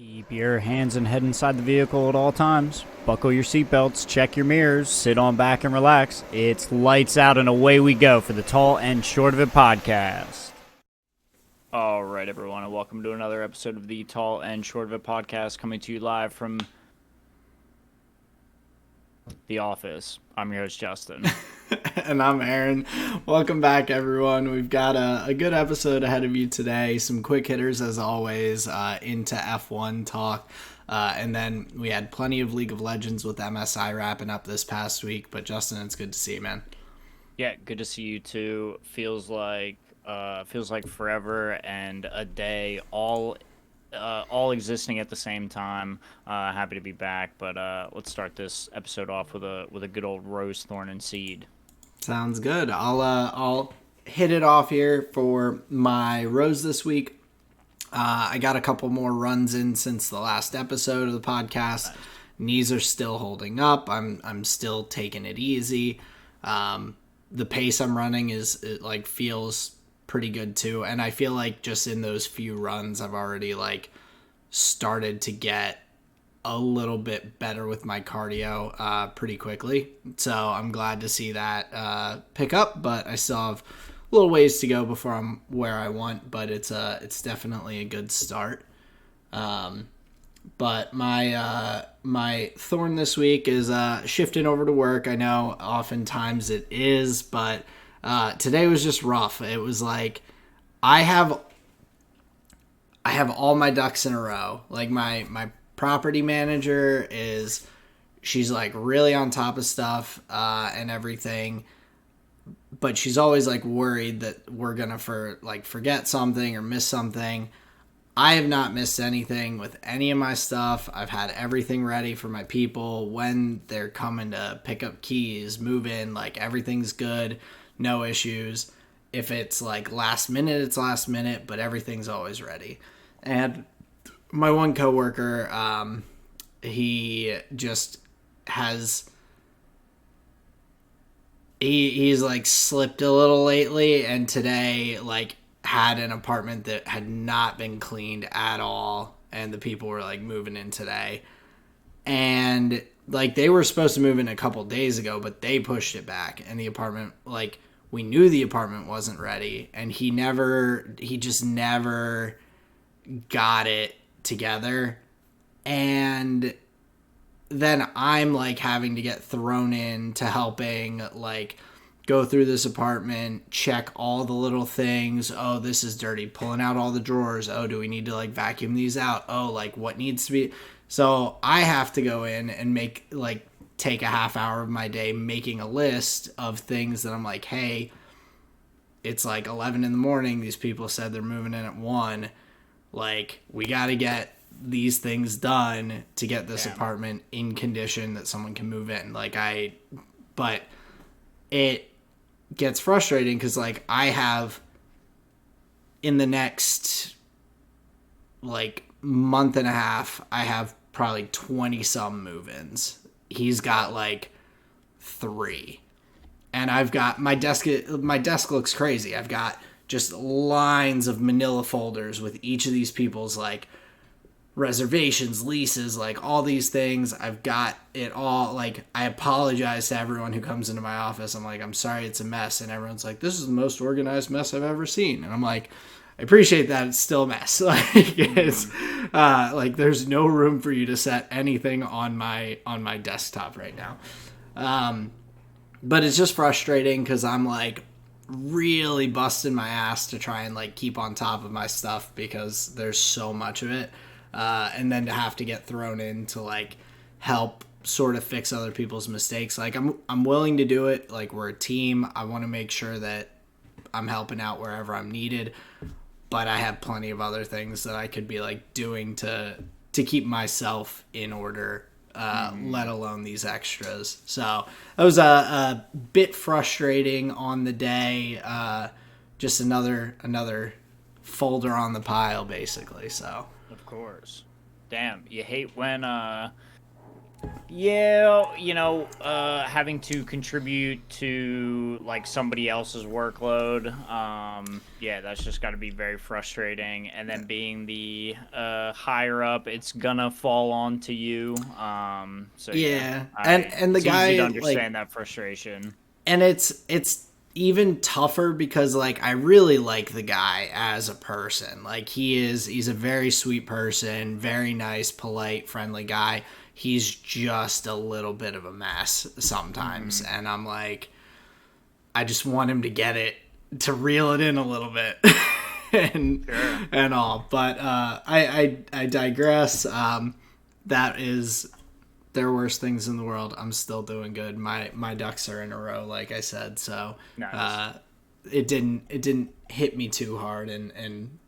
Keep your hands and head inside the vehicle at all times. Buckle your seatbelts, check your mirrors, sit on back and relax. It's lights out and away we go for the Tall and Short of It podcast. All right, everyone, and welcome to another episode of the Tall and Short of It podcast, coming to you live from the office. I'm your host, Justin. And I'm Aaron. Welcome back, everyone. We've got a good episode ahead of you today. Some quick hitters, as always, into F1 talk. And then we had plenty of League of Legends with MSI wrapping up this past week. But Justin, it's good to see you, man. Yeah, good to see you too. Feels like forever and a day, all existing at the same time. Happy to be back, but let's start this episode off with a good old rose, thorn, and seed. Sounds good. I'll hit it off here for my rose this week. I got a couple more runs in since the last episode of the podcast. Nice. Knees are still holding up. I'm still taking it easy. The pace I'm running feels pretty good too, and I feel like just in those few runs I've already started to get a little bit better with my cardio pretty quickly, so I'm glad to see that pick up, but I still have a little ways to go before I'm where I want, but it's definitely a good start. But my thorn this week is shifting over to work. I know oftentimes it is, but today was just rough. It was like I have all my ducks in a row. Like my property manager she's really on top of stuff and everything, but she's always worried that we're gonna forget something or miss something. I have not missed anything with any of my stuff. I've had everything ready for my people when they're coming to pick up keys, move in. Everything's good, no issues. If it's last minute, it's last minute, but everything's always ready. And my one coworker, he just has he's slipped a little lately, and today had an apartment that had not been cleaned at all, and the people were moving in today, and they were supposed to move in a couple days ago, but they pushed it back, and the apartment we knew the apartment wasn't ready, and he just never got it together. And then I'm having to get thrown in to helping go through this apartment, check all the little things. Oh, this is dirty, pulling out all the drawers. Oh, do we need to vacuum these out? Oh, what needs to be. So I have to go in and take a half hour of my day making a list of things that I'm hey, it's 11 in the morning. These people said they're moving in at 1. We got to get these things done to get this apartment in condition that someone can move in. But it gets frustrating because I have in the next month and a half, I have probably 20 some move-ins. He's got 3, and I've got my desk looks crazy. I've got just lines of manila folders with each of these people's reservations, leases, all these things. I've got it all. I apologize to everyone who comes into my office. I'm I'm sorry it's a mess, and everyone's this is the most organized mess I've ever seen, and I'm I appreciate that it's still a mess. It's there's no room for you to set anything on my desktop right now. But it's just frustrating because I'm really busting my ass to try and like keep on top of my stuff because there's so much of it, and then to have to get thrown in to like help sort of fix other people's mistakes. Like I'm willing to do it. Like we're a team. I want to make sure that I'm helping out wherever I'm needed, but I have plenty of other things that I could be like doing to keep myself in order, let alone these extras. So that was a bit frustrating on the day. Just another folder on the pile, basically. So of course, damn, you hate when Yeah, having to contribute to like somebody else's workload. Yeah, that's just got to be very frustrating. And then being the higher up, it's gonna fall onto you. So yeah, Yeah, and the it's easy to guy like, understand that frustration. and it's even tougher because like I really like the guy as a person. Like he's a very sweet person, very nice, polite, friendly guy. He's just a little bit of a mess sometimes, Mm-hmm. and I'm like, I just want him to get it, to reel it in a little bit. and Sure. and all. But I digress. That is their worst things in the world. I'm still doing good. My ducks are in a row, like I said. So Nice. uh, it didn't hit me too hard and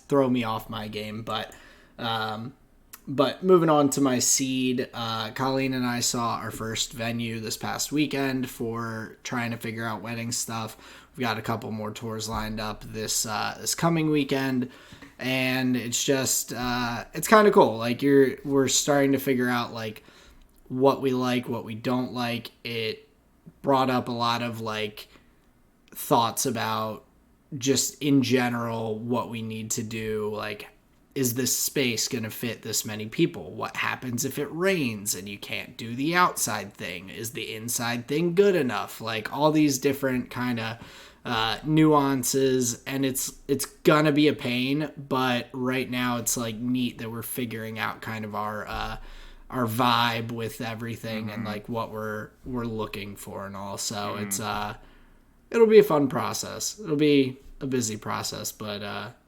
throw me off my game. But moving on to my seed, Colleen and I saw our first venue this past weekend for trying to figure out wedding stuff. We've got a couple more tours lined up this coming weekend, and it's just it's kind of cool. Like we're starting to figure out like what we like, what we don't like. It brought up a lot of like thoughts about just in general what we need to do, like is this space going to fit this many people? What happens if it rains and you can't do the outside thing? Is the inside thing good enough? Like all these different kind of nuances, and it's gonna be a pain, but right now it's like neat that we're figuring out kind of our vibe with everything and Mm-hmm. like what we're looking for and all. So Mm-hmm. it'll be a fun process. It'll be a busy process, but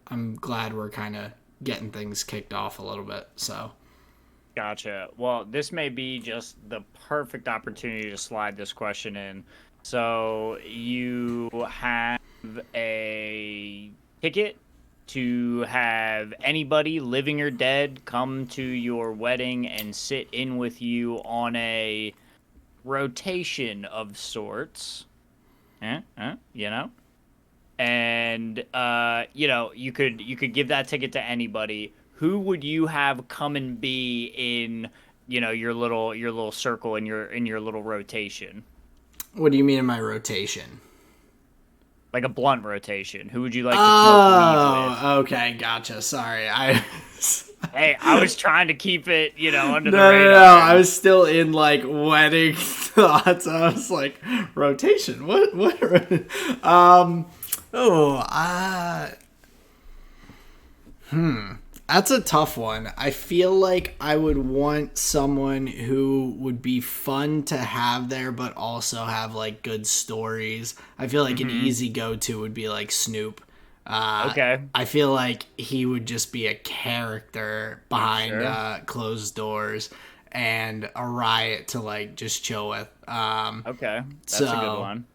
I'm glad we're kind of getting things kicked off a little bit. So Gotcha. Well, this may be just the perfect opportunity to slide this question in. So you have a ticket to have anybody, living or dead, come to your wedding and sit in with you on a rotation of sorts. You know? And you could give that ticket to anybody. Who would you have come and be in, your little circle in your little rotation? what do you mean in my rotation? Like a blunt rotation. Who would you like to smoke weed with? Oh, okay, gotcha. Sorry, I. Hey, I was trying to keep it, under the No. radar. I was still in like wedding thoughts. I was like, rotation. What? What? Oh. That's a tough one. I feel like I would want someone who would be fun to have there, but also have like good stories. I feel like an Mm-hmm. easy go to would be like Snoop. Okay. I feel like he would just be a character behind Sure. closed doors and a riot to like just chill with. Okay. That's a good So, one.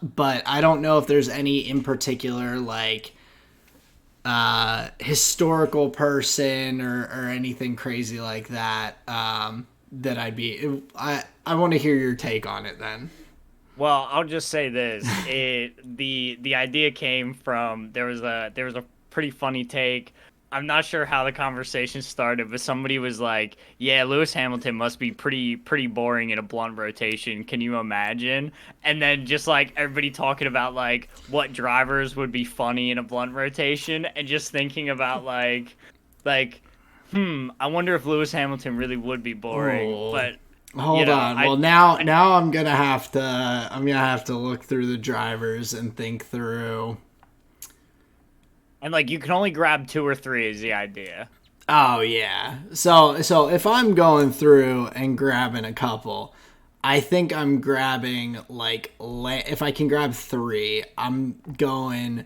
but I don't know if there's any in particular like historical person or anything crazy like that that I'd be. I want to hear your take on it then. Well, I'll just say this: the idea came from there was a pretty funny take. I'm not sure how the conversation started, but somebody was like, "Yeah, Lewis Hamilton must be pretty boring in a blunt rotation. Can you imagine?" And then just like everybody talking about like what drivers would be funny in a blunt rotation, and just thinking about like, I wonder if Lewis Hamilton really would be boring. Oh, But hold on. I Well, now I'm gonna have to look through the drivers and think through. And like you can only grab two or three is the idea. Oh yeah. So if I'm going through and grabbing a couple, I think I'm grabbing like if I can grab three, I'm going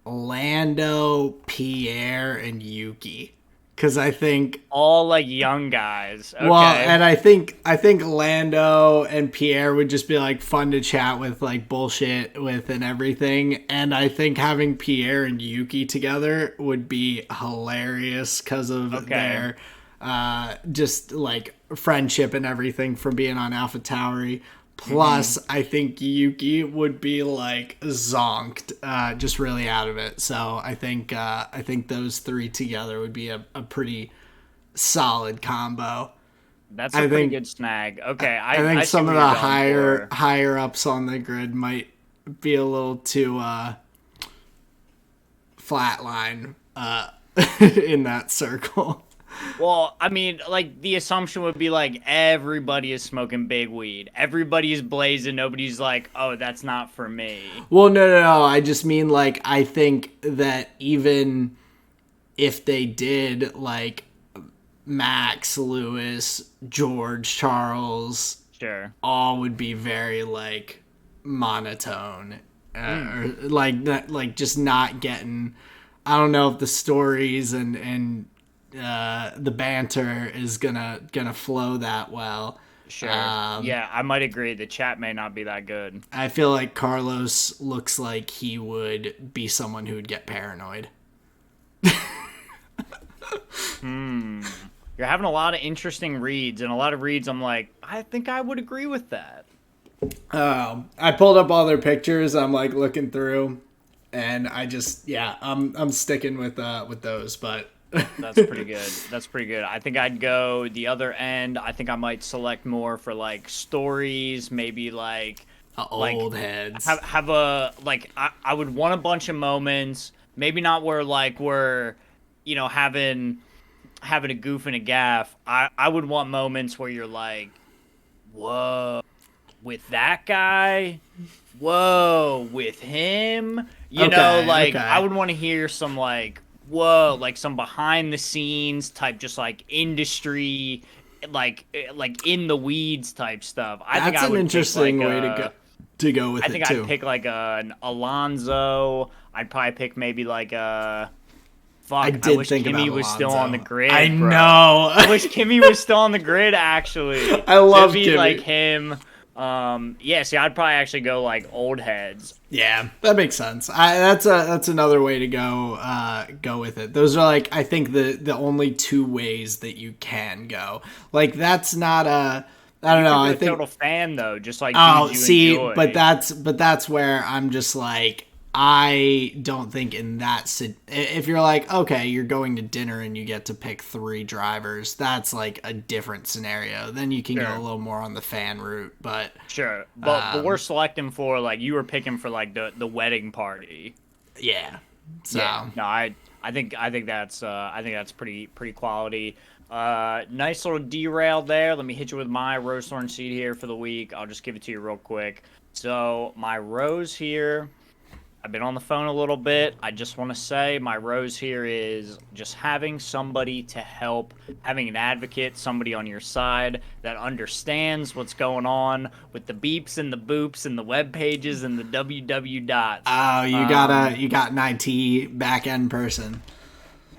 Lando, Pierre, and Yuki. Cause I think All like young guys. well, Okay. and I think Lando and Pierre would just be like fun to chat with, like bullshit with and everything. And I think having Pierre and Yuki together would be hilarious because of Okay. their just like friendship and everything from being on Alpha Tauri. Mm-hmm. Plus, I think Yuki would be like zonked, just really out of it. So I think those three together would be a pretty solid combo. That's a I pretty think good snag. Okay, I think I see some what of you're the going for. higher ups on the grid might be a little too flatline in that circle. Well, I mean, like the assumption would be like everybody is smoking big weed, everybody is blazing, nobody's like, oh, that's not for me. Well, no. I just mean like I think that even if they did like Max, Lewis, George, Charles, Sure. all would be very like monotone, Mm. or like that, like just not getting. I don't know if the stories and the banter is gonna flow that well. Sure. Yeah, I might agree. The chat may not be that good. I feel like Carlos looks like he would be someone who would get paranoid. Hmm. You're having a lot of interesting reads, and a lot of reads I'm like, I think I would agree with that. I pulled up all their pictures. I'm like looking through, and I just I'm sticking with those. But That's pretty good. That's pretty good. I think I'd go the other end. I think I might select more for like stories, maybe like old heads. have a like I would want a bunch of moments, maybe not where like we're having a goof and a gaff. I would want moments where you're like, whoa, with that guy, whoa, with him. Like I Okay. would want to hear some like, whoa, like some behind the scenes type, just like industry, like in the weeds type stuff. I think That's I an would pick like interesting way to go with I it think I'd too. pick like an Alonzo. I'd probably pick maybe like a. I Fuck, I did wish think about Kimmy was still on the Alonzo. I grid, bro. know. I wish Kimmy was still on the grid, actually. I To love be like Kimmy. him. Yeah, see, I'd probably actually go like old heads. Yeah, that makes sense. That's another way to go with it. Those are like I think the only two ways that you can go. Like that's not a I don't You know. could I go think total fan though, just like oh dudes you see, but enjoy. that's where I'm just like I don't think in that if you're like okay you're going to dinner and you get to pick three drivers that's like a different scenario. Then you can go a Sure, little more on the fan route, but sure. But we're selecting for like you were picking for like the wedding party. yeah. So Yeah. No, I think that's pretty quality. Nice little derail there. Let me hit you with my rose thorn seed here for the week. I'll just give it to you real quick. So my rose here, I've been on the phone a little bit. I just want to say my rose here is just having somebody to help, having an advocate, somebody on your side that understands what's going on with the beeps and the boops and the web pages and the www dots. oh, you got an IT back end person.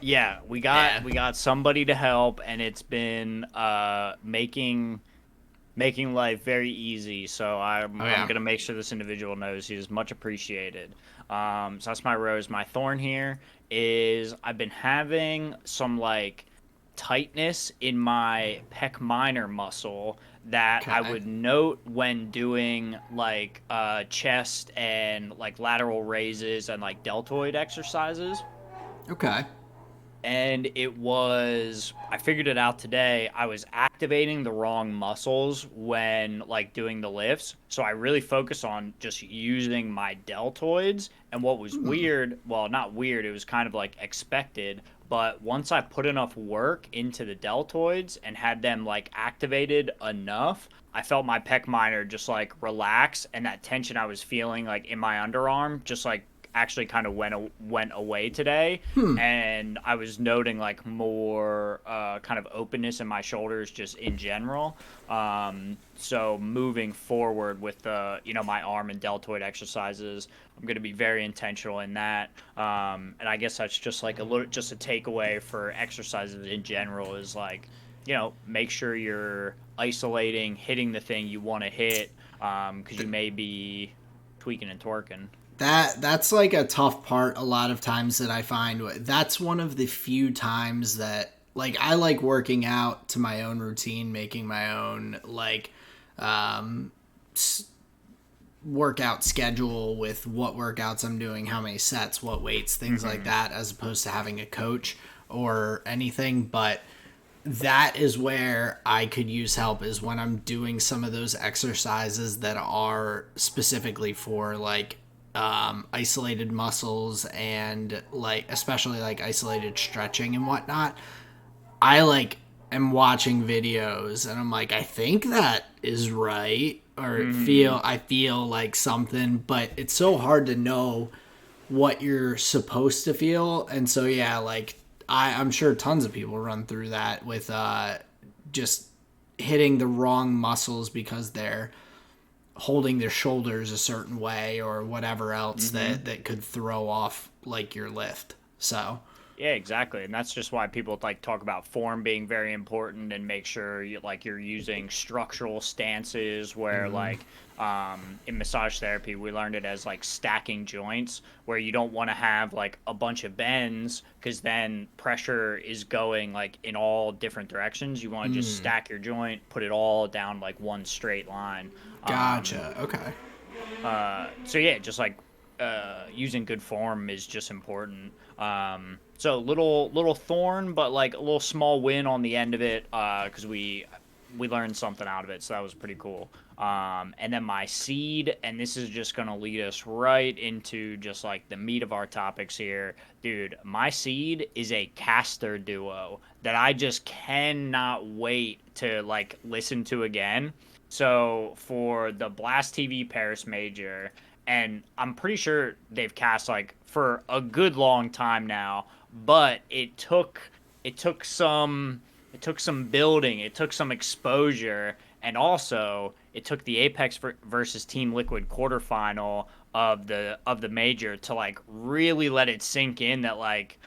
Yeah, Yeah. we got somebody to help, and it's been making life very easy. So Oh I'm yeah. gonna make sure this individual knows he is much appreciated. So that's my rose. My thorn here is I've been having some like tightness in my pec minor muscle that I Okay. would note when doing like chest and like lateral raises and like deltoid exercises. Okay. And I figured it out today. I was activating the wrong muscles when like doing the lifts, so I really focused on just using my deltoids. And what was weird, well, not weird, it was kind of like expected, but once I put enough work into the deltoids and had them like activated enough, I felt my pec minor just like relax, and that tension I was feeling like in my underarm just like actually kind of went away today. And I was noting like more kind of openness in my shoulders just in general. So moving forward with my arm and deltoid exercises, I'm going to be very intentional in that. And I guess that's just like just a takeaway for exercises in general is like, make sure you're isolating, hitting the thing you want to hit, because you may be tweaking and twerking. That's like a tough part a lot of times that I find. That's one of the few times that like I like working out to my own routine, making my own like um workout schedule with what workouts I'm doing, how many sets, what weights, things like Hmm. that, as opposed to having a coach or anything. But that is where I could use help, is when I'm doing some of those exercises that are specifically for like isolated muscles and like especially like isolated stretching and whatnot. I like am watching videos and I'm like, I think that is right, or I feel like something, but it's so hard to know what you're supposed to feel. And so yeah, like I'm sure tons of people run through that with just hitting the wrong muscles because they're holding their shoulders a certain way or whatever else that could throw off like your lift. So Yeah, exactly. And that's just why people like talk about form being very important and make sure you're using structural stances where like in massage therapy we learned it as like stacking joints where you don't want to have like a bunch of bends because then pressure is going like in all different directions. You want to just stack your joint, put it all down like one straight line. gotcha. Okay. So yeah, just like using good form is just important. So little thorn, but like a little small win on the end of it because we learned something out of it, so that was pretty cool. And then my seed, and this is just gonna lead us right into just like the meat of our topics here, dude. My seed is a caster duo that I just cannot wait to like listen to again. So for the Blast TV Paris Major, and I'm pretty sure they've cast like for a good long time now, but it took some building, it took some exposure, and also it took the Apex versus Team Liquid quarterfinal of the major to like really let it sink in that like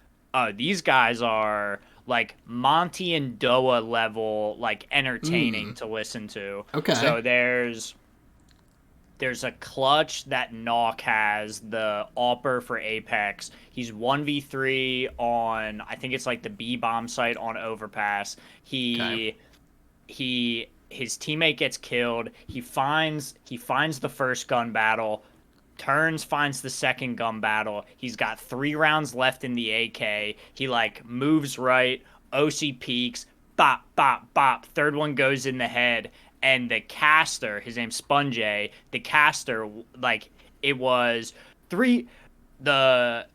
these guys are like Monty and Doa level like entertaining to listen to. Okay. So there's a clutch that Nock has, the AWPer for Apex. He's 1v3 on, I think it's like the B bomb site on Overpass. Okay. His teammate gets killed. He finds the first gun battle, turns, finds the second gun battle. He's got 3 rounds left in the AK. He like moves right, OC peaks, bop, bop, bop. Third one goes in the head. And the caster, his name's Sponge, the caster, like, it was three, the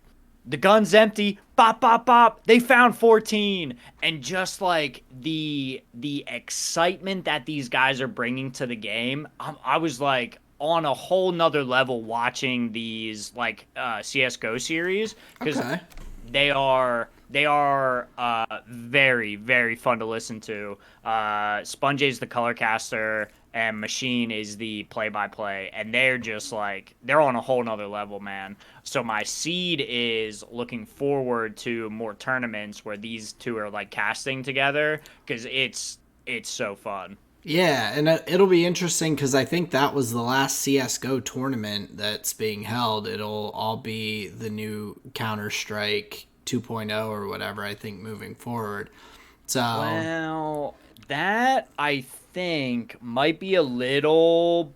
the gun's empty, bop, bop, bop, they found 14. And just like the excitement that these guys are bringing to the game, I was like on a whole nother level watching these like CSGO series because Okay. they are very very fun to listen to. Sponge is the color caster and Machine is the play-by-play, and they're just like they're on a whole nother level, man. So my seed is looking forward to more tournaments where these two are like casting together because it's so fun. Yeah, and it'll be interesting because I think that was the last CS:GO tournament that's being held. It'll all be the new Counter Strike 2.0 or whatever. I think moving forward. So Well, that I think might be a little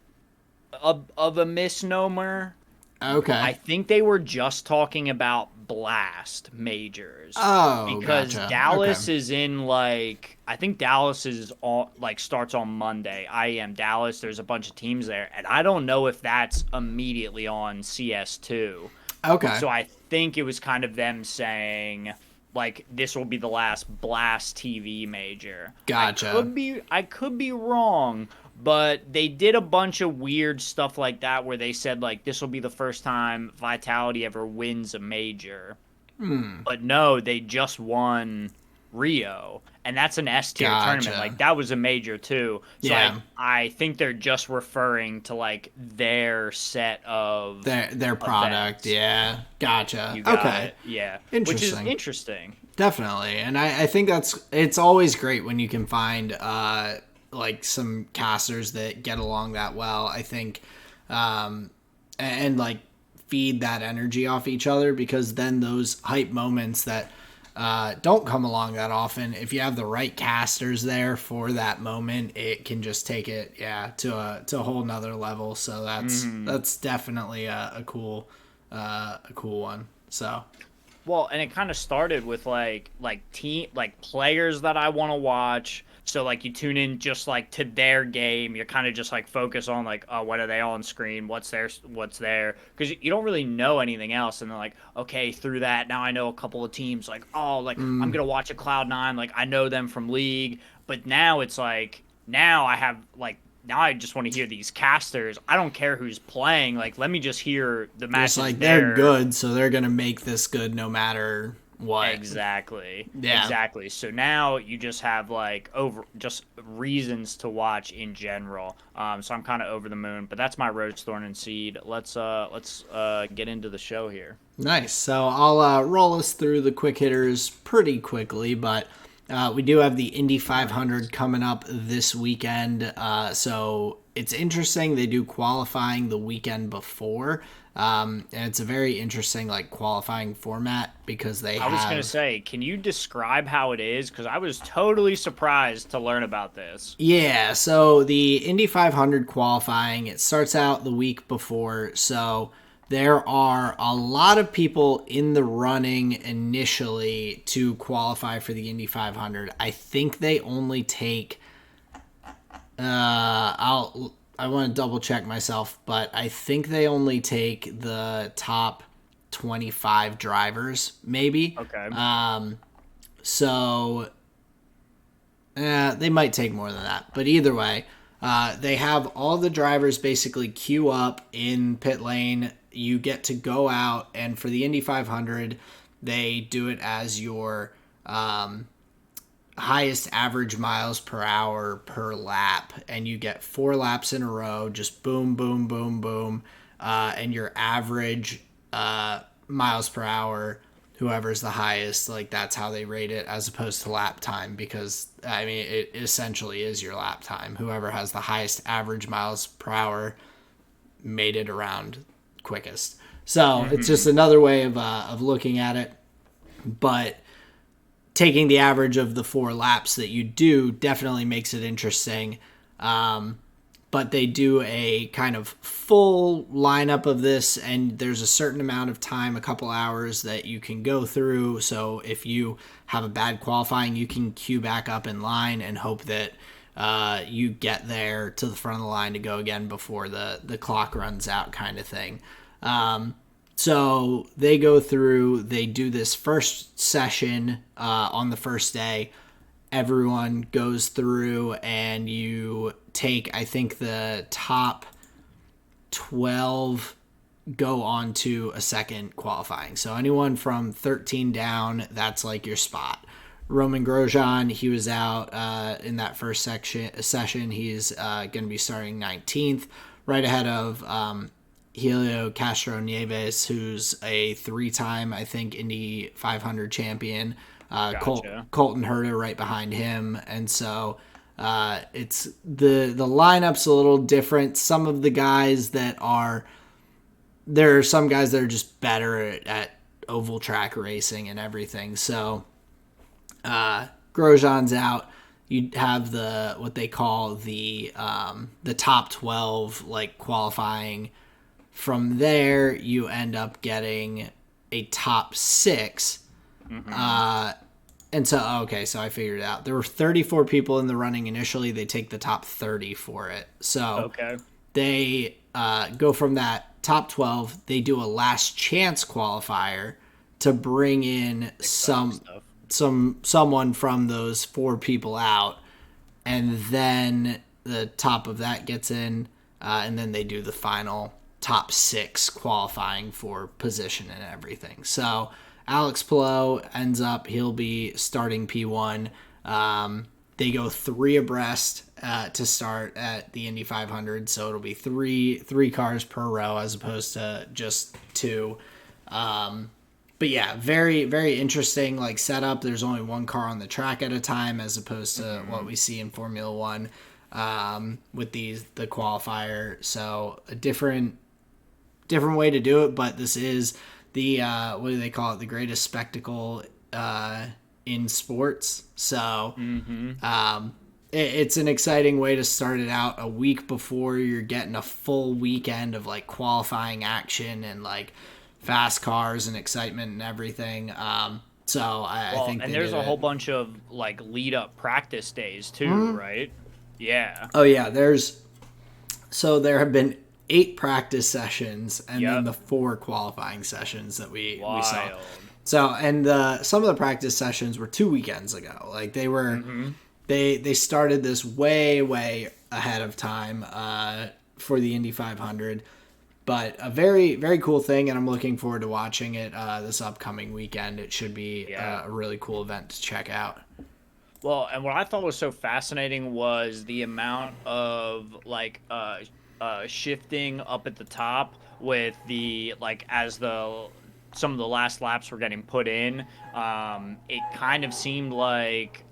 of a misnomer. okay. I think they were just talking about blast majors Oh, because gotcha. Okay. Dallas is in like I think Dallas is all like starts on Monday. I am Dallas. There's a bunch of teams there, and I don't know if that's immediately on CS2. Okay. So I think it was kind of them saying like this will be the last Blast TV major. Gotcha. I could be wrong, but they did a bunch of weird stuff like that where they said like this will be the first time Vitality ever wins a major. But no, they just won Rio, and that's an S tier tournament. Gotcha. Like that was a major too. So Yeah. I think they're just referring to like their set of Their product. events. Yeah. Gotcha. You got Okay. it. Yeah. Which is Interesting. interesting. Definitely. And I think it's always great when you can find like some casters that get along that well. I think and like feed that energy off each other, because then those hype moments that don't come along that often, if you have the right casters there for that moment, it can just take it to a whole nother level. So that's definitely a cool one. So Well, and it kind of started with like players that I want to watch. So like you tune in just like to their game. You're kind of just like focus on like, oh, what are they on screen? What's there? Because you don't really know anything else. And then like, okay, through that now I know a couple of teams. Like, oh, like I'm Mm. gonna watch a Cloud9. Like I know them from League. But now it's like now I have like now I just want to hear these casters. I don't care who's playing. Like let me just hear the Just matches like they're there. good, so they're gonna make this good no matter what. Exactly. Yeah. Exactly. So now you just have like over just reasons to watch in general. So I'm kind of over the moon, but that's my Roach Thorn and Seed. Let's get into the show here. Nice. So I'll roll us through the quick hitters pretty quickly, but we do have the Indy 500 coming up this weekend. So it's interesting. They do qualifying the weekend before. And it's a very interesting like qualifying format because they I was gonna have. say, can you describe how it is? Because I was totally surprised to learn about this. Yeah, so the Indy 500 qualifying, it starts out the week before. So there are a lot of people in the running initially to qualify for the Indy 500. I think they only take I want to double check myself, but I think they only take the top 25 drivers maybe. Okay. So they might take more than that. But either way, they have all the drivers basically queue up in pit lane. You get to go out, and for the Indy 500, they do it as your highest average miles per hour per lap. And you get 4 laps in a row, just boom, boom, boom, boom. And your average miles per hour, whoever's the highest, like that's how they rate it as opposed to lap time, because I mean it essentially is your lap time. Whoever has the highest average miles per hour made it around quickest. So it's just another way of looking at it. But taking the average of the 4 laps that you do definitely makes it interesting. But they do a kind of full lineup of this, and there's a certain amount of time, a couple hours that you can go through. So if you have a bad qualifying, you can queue back up in line and hope that you get there to the front of the line to go again before the clock runs out, kind of thing. So they go through, they do this first session on the first day. Everyone goes through and you take, I think, the top 12 go on to a second qualifying. So anyone from 13 down, that's like your spot. Roman Grosjean, he was out in that first session. He's going to be starting 19th, right ahead of Helio Castro Nieves, who's a 3-time, I think, Indy 500 champion. Gotcha. Colton Herta right behind him. And so it's the lineup's a little different. Some of the guys there are some guys that are just better at oval track racing and everything. So Grosjean's out. You have what they call the top 12 like qualifying. From there, you end up getting a top 6. And so, okay, so I figured it out. There were 34 people in the running initially. They take the top 30 for it. So Okay. they go from that top 12. They do a last chance qualifier to bring in Stuff. someone from those 4 people out, and then the top of that gets in, and then they do the final top 6 qualifying for position and everything. So Alex Palou ends up, he'll be starting P1. They go 3 abreast to start at the Indy 500, so it'll be three cars per row as opposed to just 2. But yeah, very, very interesting like setup. There's only 1 car on the track at a time as opposed to what we see in Formula 1 with the qualifier. So a different way to do it, but this is the what do they call it? The greatest spectacle in sports. So it's an exciting way to start it out a week before you're getting a full weekend of like qualifying action and like fast cars and excitement and everything. So I think and they there's did a whole it. bunch of like lead up practice days too, right? Yeah. Oh yeah, there have been 8 practice sessions and then Yep. the 4 qualifying sessions that we saw. Wild. So and some of the practice sessions were 2 weekends ago. Like they started this way ahead of time for the Indy 500. But a very, very cool thing, and I'm looking forward to watching it this upcoming weekend. It should be Yeah. a really cool event to check out. Well, and what I thought was so fascinating was the amount of like shifting up at the top with the like as the some of the last laps were getting put in. It kind of seemed like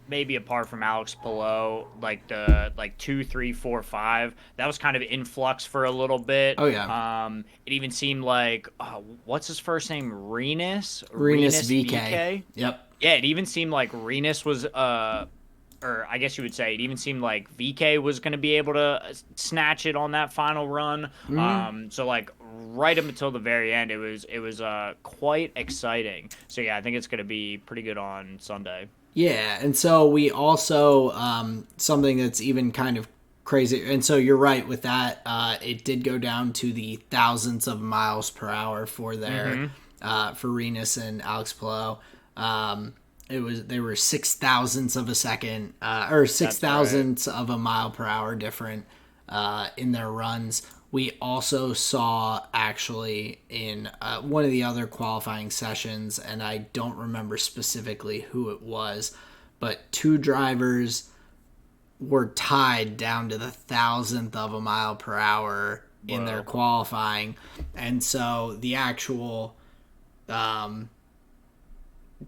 maybe apart from Alex Pillow, like the like 2, 3, 4, 5, that was kind of in flux for a little bit. Oh yeah, It even seemed like what's his first name, Renus Renus VK. VK. Yep. Yeah, it even seemed like Renus was or I guess you would say it even seemed like VK was going to be able to snatch it on that final run. So like right up until the very end, it was quite exciting. So yeah, I think it's going to be pretty good on Sunday. Yeah, and so we also something that's even kind of crazy. And so you're right with that. It did go down to the thousandths of miles per hour for their for Renus and Alex Pillow. They were 6 thousandths of a second or 6 thousandths of a mile per hour different in their runs. We also saw actually in one of the other qualifying sessions, and I don't remember specifically who it was, but 2 drivers were tied down to the thousandth of a mile per hour in their qualifying. And so the actual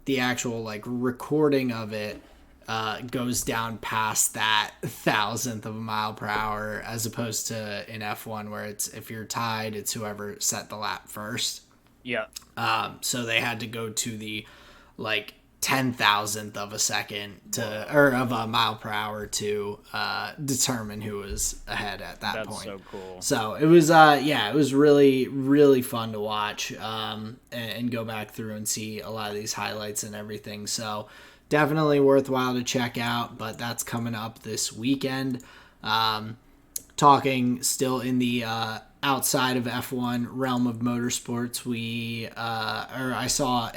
like recording of it goes down past that thousandth of a mile per hour, as opposed to in F1 where it's if you're tied, it's whoever set the lap first. Yeah. So they had to go to the like 10,000th of a second or of a mile per hour to determine who was ahead at that point. That's so cool. So it was it was really, really fun to watch and go back through and see a lot of these highlights and everything. So definitely worthwhile to check out, but that's coming up this weekend. Talking still in the outside of F1 realm of motorsports, I saw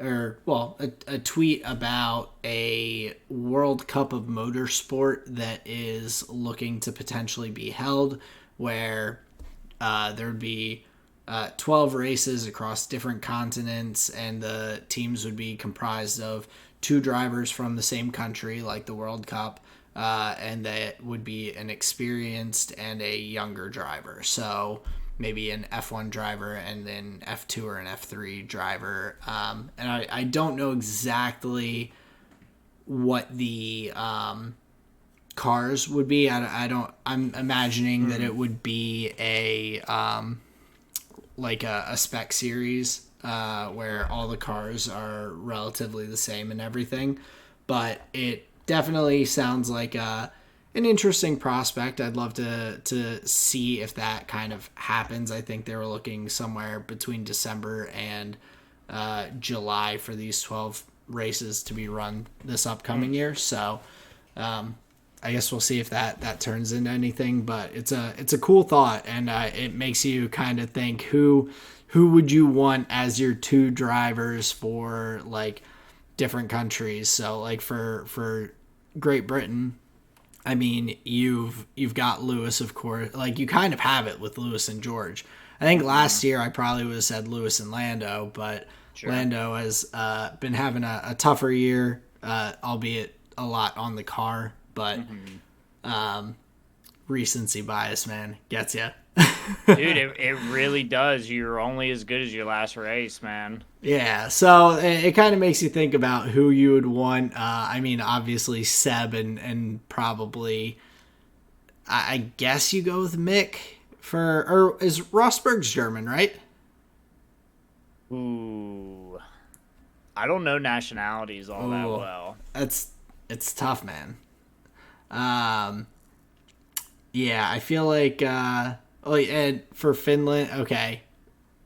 a tweet about a World Cup of Motorsport that is looking to potentially be held, where there'd be 12 races across different continents, and the teams would be comprised of 2 drivers from the same country, like the World Cup, and that would be an experienced and a younger driver. So maybe an F1 driver and then F2 or an F3 driver. And I don't know exactly what the cars would be. I'm imagining that it would be a spec series where all the cars are relatively the same and everything. But it definitely sounds like an interesting prospect. I'd love to see if that kind of happens. I think they were looking somewhere between December and July for these 12 races to be run this upcoming year. So I guess we'll see if that turns into anything. But it's a cool thought, and it makes you kind of think who would you want as your 2 drivers for like different countries. So like for Great Britain, I mean, you've got Lewis, of course. Like, you kind of have it with Lewis and George. I think last year I probably would have said Lewis and Lando, but sure. Lando has been having a tougher year, albeit a lot on the car. But recency bias, man, gets you. Dude, it really does. You're only as good as your last race, man. Yeah, so it kind of makes you think about who you would want. I mean, obviously Seb and probably, I guess you go with Mick or is Rosberg's German, right? Ooh, I don't know nationalities all that well. It's tough, man. Yeah, I feel like and for Finland, okay.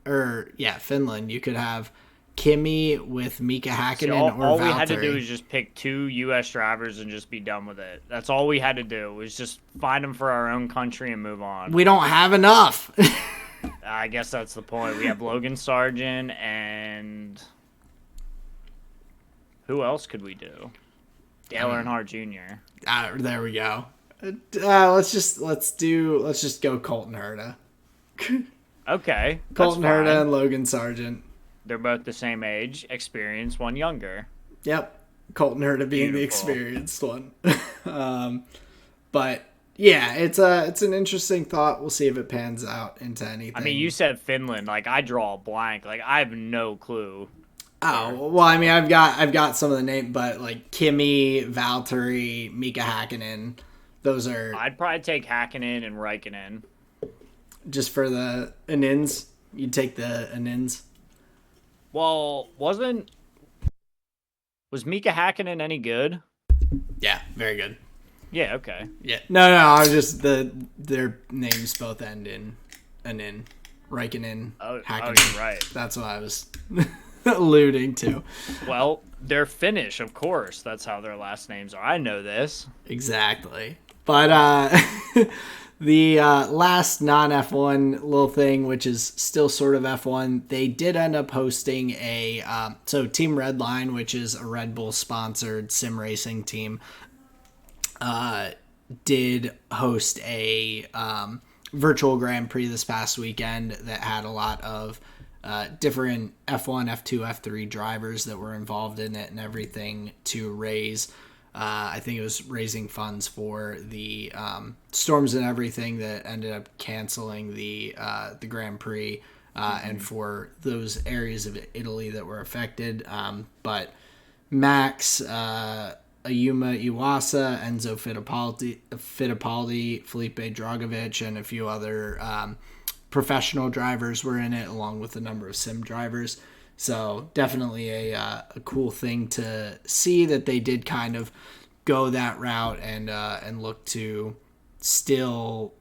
Finland. You could have Kimi with Mika See, Hakkinen or all Valtteri. we had to do was just pick 2 U.S. drivers and just be done with it. That's all we had to do was just find them for our own country and move on. We don't have enough. I guess that's the point. We have Logan Sargent and who else could we do? Dale Earnhardt Jr. There we go. Let's just go Colton Herta. Okay, Colton Herta and Logan Sargent. They're both the same age, experience, one younger. Yep, Colton Herta being Beautiful. the experienced one. But yeah, it's an interesting thought. We'll see if it pans out into anything. I mean, you said Finland. Like, I draw a blank. Like, I have no clue. Oh, well, I mean, I've got some of the names, but like Kimi, Valtteri, Mika Hakkinen, those are I'd probably take Hakkinen and Raikkonen. just for the Anins. You'd take the Anins. Well, was Mika Hakkinen any good? Yeah, very good. Yeah, okay. Yeah, no, I was just their names both end in Anin, Raikkonen, Hakkinen. You're right. That's what I was alluding to. Well, they're Finnish, of course. That's how their last names are. I know this. Exactly. But the last non-F1 little thing, which is still sort of F1, they did end up hosting so Team Redline, which is a Red Bull sponsored sim racing team, did host a virtual Grand Prix this past weekend that had a lot of different F1, F2, F3 drivers that were involved in it and everything to raise. I think it was raising funds for the storms and everything that ended up canceling the Grand Prix and for those areas of Italy that were affected. But Max, Ayuma Iwasa, Enzo Fittipaldi, Felipe Dragovic, and a few other professional drivers were in it, along with a number of sim drivers. So definitely a cool thing to see that they did kind of go that route and look to still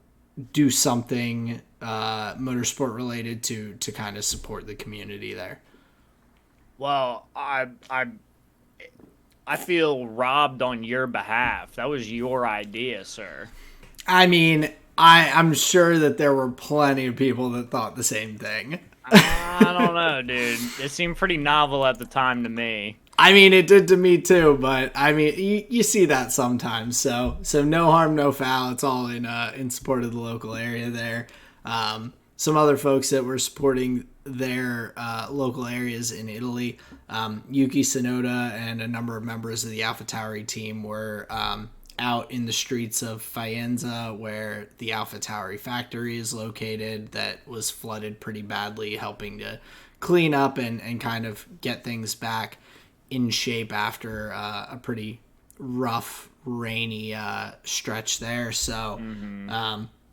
do something motorsport related to kind of support the community there. Well, I feel robbed on your behalf. That was your idea, sir. I mean, I'm sure that there were plenty of people that thought the same thing. I don't know, dude. It seemed pretty novel at the time to me. I mean, it did to me too, but I mean, you see that sometimes. So no harm, no foul. It's all in support of the local area there. Some other folks that were supporting their local areas in Italy, Yuki Tsunoda and a number of members of the AlphaTauri team were out in the streets of Faenza, where the AlphaTauri factory is located, that was flooded pretty badly, helping to clean up and kind of get things back in shape after a pretty rough, rainy stretch there. So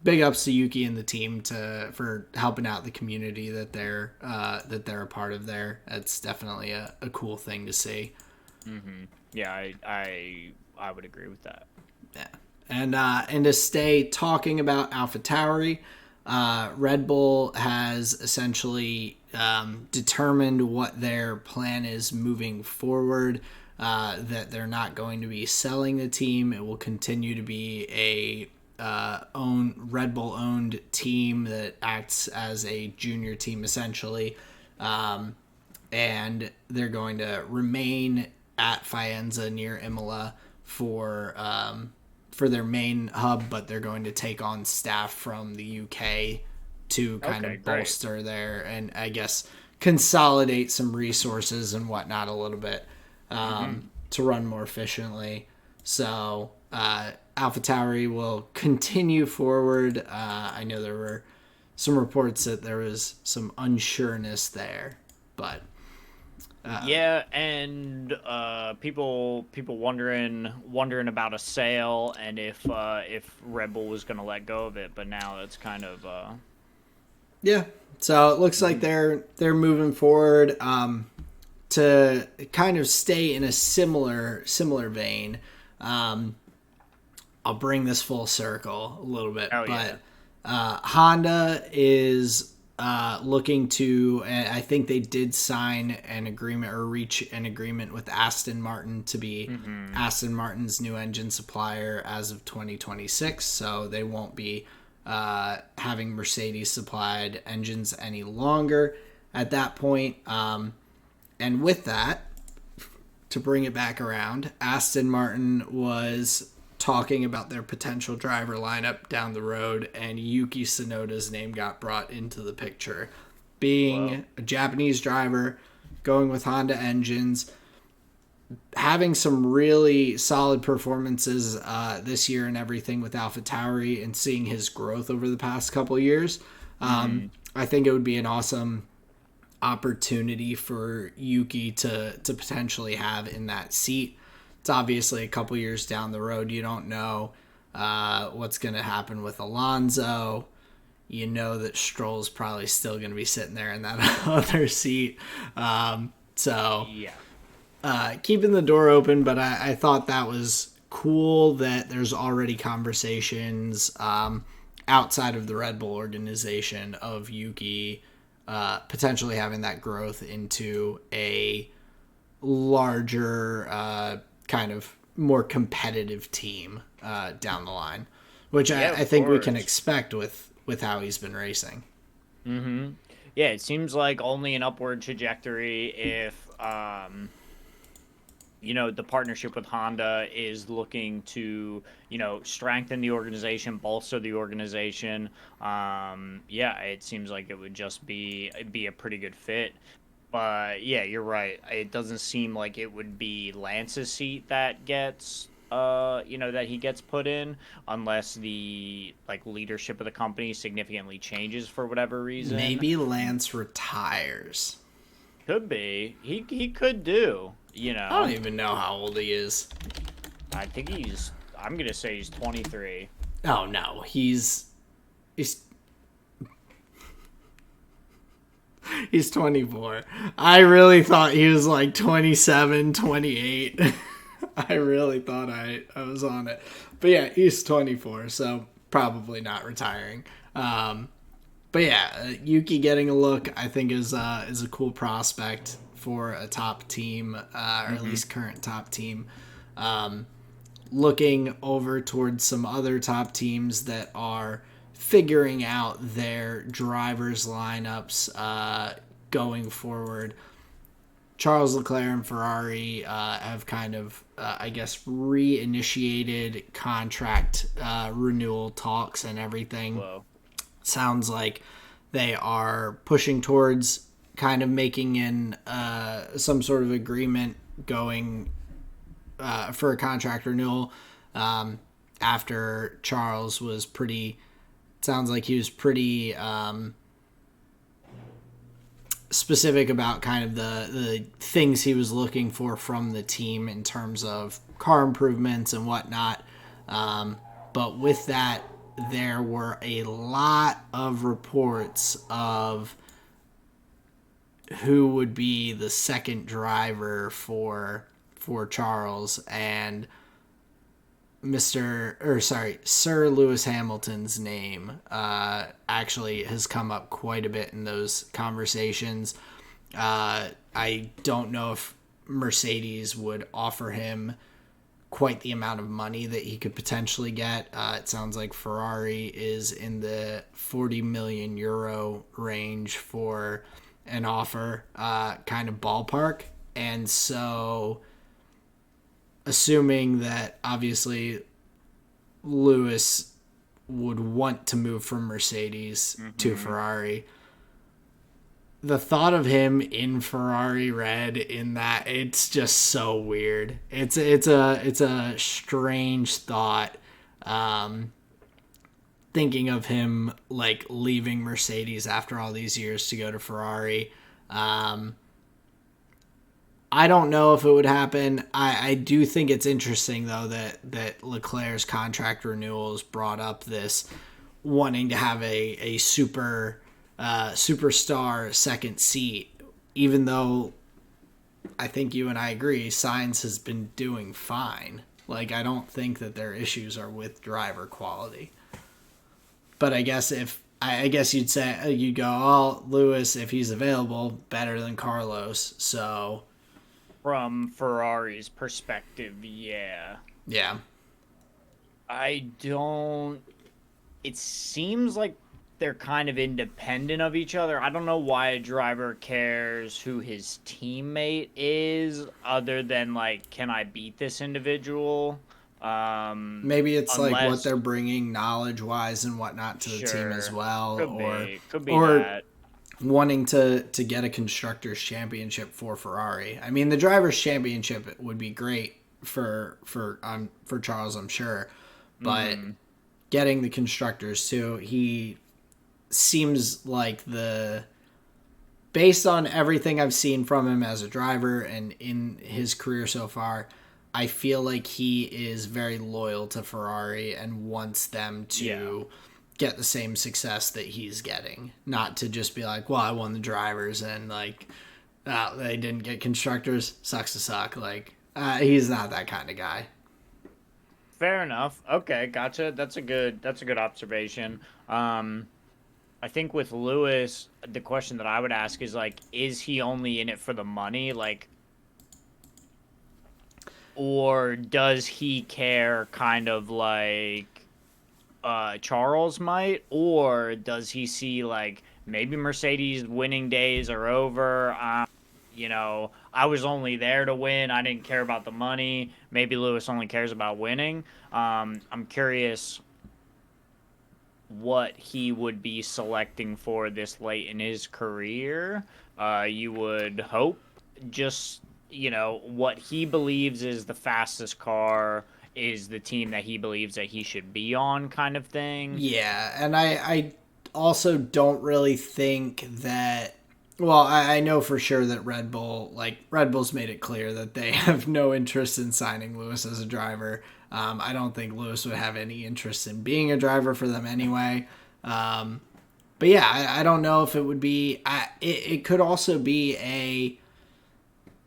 big ups to Yuki and the team for helping out the community that they're a part of there. It's definitely a cool thing to see. Mm-hmm. Yeah, I would agree with that. Yeah, and to stay talking about AlphaTauri, Red Bull has essentially determined what their plan is moving forward. That they're not going to be selling the team. It will continue to be a Red Bull owned team that acts as a junior team essentially, and they're going to remain at Faenza near Imola for their main hub, but they're going to take on staff from the UK to kind of bolster there and I guess consolidate some resources and whatnot a little bit to run more efficiently. So AlphaTauri will continue forward. I know there were some reports that there was some unsureness there, but yeah, and people wondering about a sale and if Red Bull was going to let go of it, but now it's kind of yeah. So it looks like they're moving forward to kind of stay in a similar vein. I'll bring this full circle a little bit, but Honda is looking to, and I think they did sign an agreement or reach an agreement with Aston Martin to be Aston Martin's new engine supplier as of 2026. So they won't be having Mercedes supplied engines any longer at that point. And with that, to bring it back around, Aston Martin was talking about their potential driver lineup down the road, and Yuki Tsunoda's name got brought into the picture. Being a Japanese driver, going with Honda engines, having some really solid performances this year and everything with AlphaTauri, and seeing his growth over the past couple of years, I think it would be an awesome opportunity for Yuki to potentially have in that seat. It's obviously a couple years down the road. You don't know what's going to happen with Alonso. You know that Stroll's probably still going to be sitting there in that other seat. Keeping the door open, but I thought that was cool that there's already conversations outside of the Red Bull organization of Yuki potentially having that growth into a larger kind of more competitive team down the line, which I think we can expect with how he's been racing. Mm-hmm. Yeah, it seems like only an upward trajectory if the partnership with Honda is looking to, strengthen the organization, bolster the organization. It seems like it would just be a pretty good fit. But yeah, you're right. It doesn't seem like it would be Lance's seat that gets that he gets put in unless the leadership of the company significantly changes for whatever reason. Maybe Lance retires. Could be. He could do. I don't even know how old he is. I think I'm gonna say he's 23. Oh no, he's 24. I really thought he was like 27, 28. I really thought I was on it. But yeah, he's 24, so probably not retiring. But yeah, Yuki getting a look, I think, is a cool prospect for a top team, or at least current top team. Looking over towards some other top teams that are figuring out their drivers' lineups going forward. Charles Leclerc and Ferrari have kind of, reinitiated contract renewal talks and everything. Whoa. Sounds like they are pushing towards kind of making in some sort of agreement going for a contract renewal after Charles was sounds like he was pretty specific about kind of the things he was looking for from the team in terms of car improvements and whatnot. But with that, there were a lot of reports of who would be the second driver for Charles, and Sir Lewis Hamilton's name actually has come up quite a bit in those conversations. I don't know if Mercedes would offer him quite the amount of money that he could potentially get. It sounds like Ferrari is in the 40 million euro range for an offer, kind of ballpark. And so, assuming that obviously Lewis would want to move from Mercedes to Ferrari, the thought of him in Ferrari red in that, it's just so weird. It's a strange thought. Thinking of him like leaving Mercedes after all these years to go to Ferrari. I don't know if it would happen. I do think it's interesting though that Leclerc's contract renewals brought up this wanting to have a superstar second seat, even though I think you and I agree Sainz has been doing fine. Like, I don't think that their issues are with driver quality. But I guess if I guess you'd say you'd go, oh, Lewis, if he's available, better than Carlos. So From Ferrari's perspective, yeah. yeah, I don't. It seems like they're kind of independent of each other. I don't know why a driver cares who his teammate is, other than like, can I beat this individual? maybe it's like what Unless, they're bringing knowledge wise and whatnot to the team as sure, well, could be or that. wanting to get a constructors championship for Ferrari. I mean, the drivers championship would be great for Charles, I'm sure, but getting the constructors too, he seems like the based on everything I've seen from him as a driver and in his career so far, I feel like he is very loyal to Ferrari and wants them to get the same success that he's getting. Not to just be like, well, I won the drivers and like, they didn't get constructors. Sucks to suck. Like, he's not that kind of guy. Fair enough. Okay, gotcha. That's a good observation. I think with Lewis, the question that I would ask is like, is he only in it for the money? Like, or does he care kind of like Charles might? Or does he see like maybe Mercedes winning days are over? I was only there to win. I didn't care about the money. Maybe Lewis only cares about winning. I'm curious what he would be selecting for this late in his career. You would hope just, what he believes is the fastest car is the team that he believes that he should be on, kind of thing. Yeah, and I also don't really think that. Well, I know for sure that Red Bull's made it clear that they have no interest in signing Lewis as a driver. I don't think Lewis would have any interest in being a driver for them anyway. But yeah, I don't know if it would be. It could also be a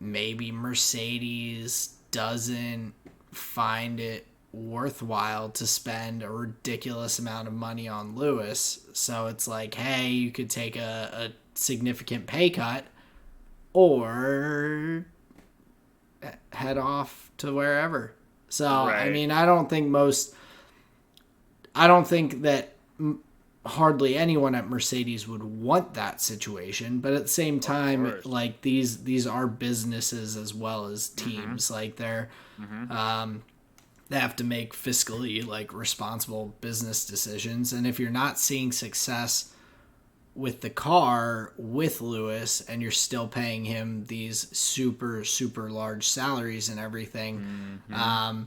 maybe Mercedes doesn't find it worthwhile to spend a ridiculous amount of money on Lewis. So it's like, hey, you could take a significant pay cut or head off to wherever. So, I Right. mean, I don't think that hardly anyone at Mercedes would want that situation, but at the same Of time, course. like these are businesses as well as Mm-hmm. teams. Like Mm-hmm. they have to make fiscally like responsible business decisions, and if you're not seeing success with the car with Lewis and you're still paying him these super large salaries and everything, Mm-hmm.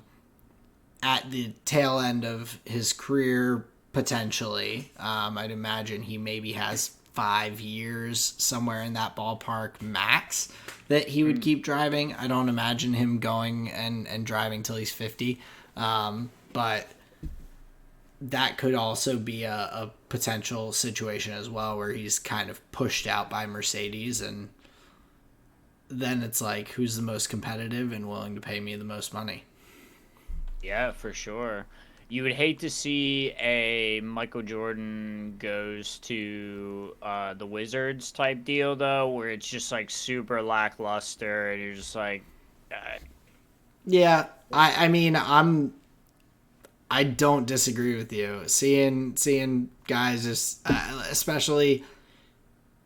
at the tail end of his career, potentially. I'd imagine he maybe has 5 years somewhere in that ballpark max that he would keep driving. I don't imagine him going and driving till he's 50. But that could also be a potential situation as well where he's kind of pushed out by Mercedes, and then it's like, who's the most competitive and willing to pay me the most money? Yeah, for sure. You would hate to see a Michael Jordan goes to the Wizards type deal, though, where it's just like super lackluster, and you're just like, uh, Yeah, I mean, I don't disagree with you. Seeing guys just, especially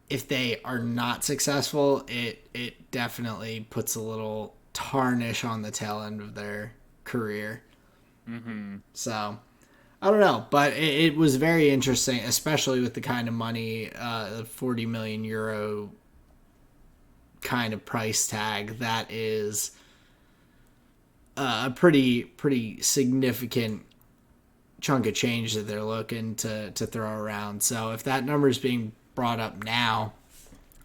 if they are not successful, it definitely puts a little tarnish on the tail end of their career. mm-hmm. So I don't know, but it was very interesting, especially with the kind of money, 40 million euro kind of price tag. That is a pretty significant chunk of change that they're looking to throw around. So if that number is being brought up now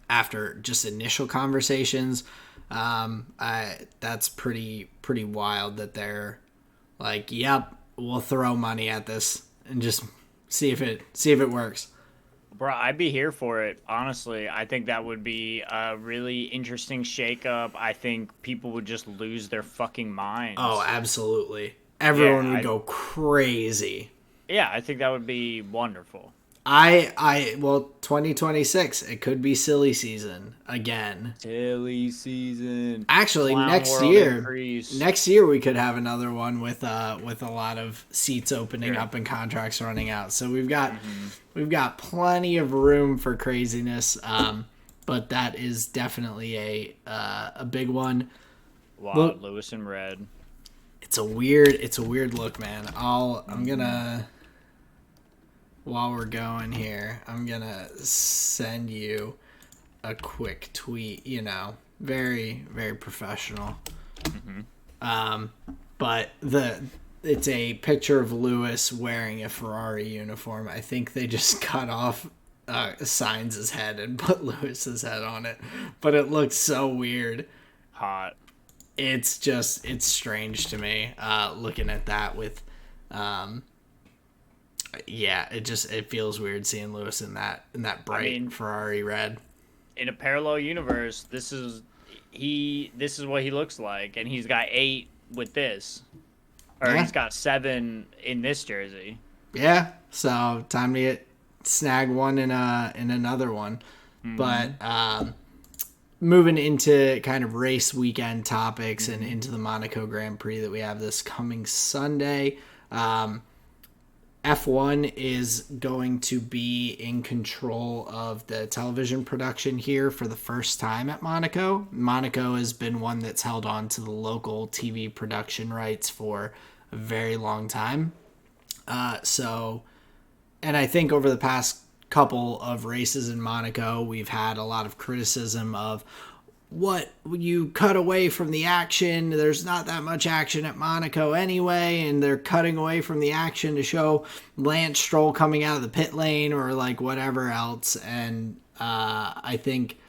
after just initial conversations, that's pretty wild that they're like, yep, we'll throw money at this and just see if it works. Bro, I'd be here for it. Honestly, I think that would be a really interesting shakeup. I think people would just lose their fucking Oh, minds. absolutely. Yeah, Everyone would go crazy. yeah, I think that would be wonderful. Well, 2026, it could be silly season again. Silly season. Actually, Clown next world year, increase. we could have another one with a lot of seats opening up and contracts running out. So we've got plenty of room for craziness. But that is definitely a big one. Wow, Lewis in red. It's a weird look, man. I'm gonna, while we're going here, I'm gonna send you a quick tweet. Very, very professional. But it's a picture of Lewis wearing a Ferrari uniform. I think they just cut off Sainz's head and put Lewis's head on it, but it looks so weird. Hot. It's strange to me looking at that with it feels weird seeing Lewis in that bright Ferrari red. In a parallel universe, this is what he looks like, and he's got 8 with this, or he's got 7 in this jersey. Yeah, so time to snag one in another one. But moving into kind of race weekend topics and into the Monaco Grand Prix that we have this coming Sunday. F1 is going to be in control of the television production here for the first time at Monaco. Monaco has been one that's held on to the local TV production rights for a very long time. And I think over the past couple of races in Monaco, we've had a lot of criticism of what you cut away from the action. There's not that much action at Monaco anyway, and they're cutting away from the action to show Lance Stroll coming out of the pit lane or like whatever else. And I think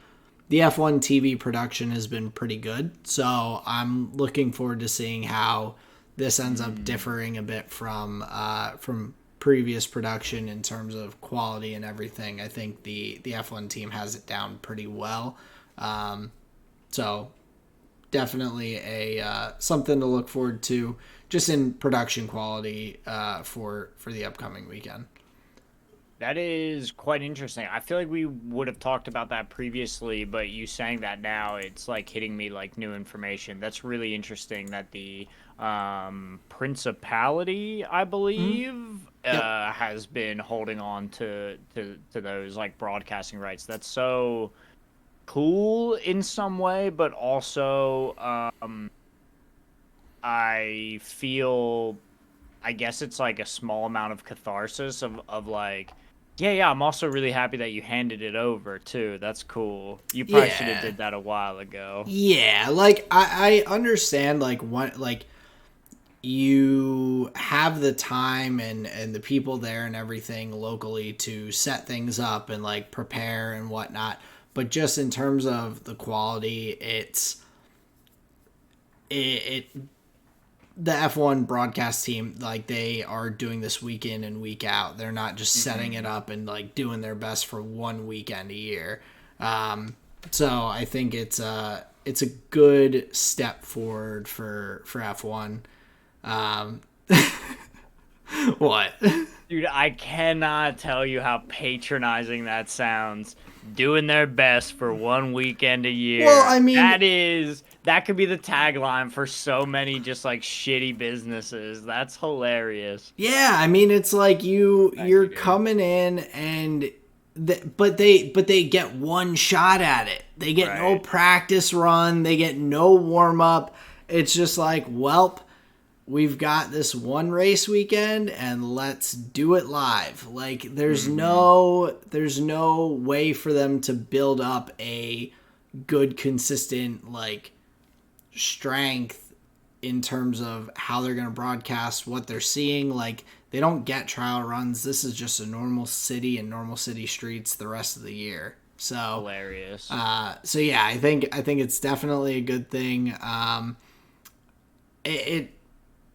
the F1 TV production has been pretty good. So I'm looking forward to seeing how this ends up differing a bit from previous production in terms of quality and everything. I think the F1 team has it down pretty well. So definitely a something to look forward to just in production quality for the upcoming weekend. That is quite interesting. I feel like we would have talked about that previously, but you saying that now, it's like hitting me like new information. That's really interesting that the Principality, I believe, has been holding on to those like broadcasting rights. That's so cool in some way, but also I feel, I guess it's like a small amount of catharsis of like, yeah, I'm also really happy that you handed it over too. That's cool. You probably should have did that a while ago. Yeah, like I understand like what like you have the time and the people there and everything locally to set things up and like prepare and whatnot. But just in terms of the quality, the F1 broadcast team, like they are doing this week in and week out. They're not just setting it up and like doing their best for one weekend a year. So I think it's a good step forward for F1. What? Dude, I cannot tell you how patronizing that sounds. Doing their best for one weekend a year. Well, I mean, that could be the tagline for so many just like shitty businesses. That's hilarious. Yeah, I mean, it's like you're coming in and but they get one shot at it. They get no practice run, they get no warm up. It's just like, welp, we've got this one race weekend and let's do it live. Like there's no way for them to build up a good, consistent like strength in terms of how they're going to broadcast what they're seeing. Like they don't get trial runs. This is just a normal city and normal city streets the rest of the year. So hilarious. So yeah, I think it's definitely a good thing. It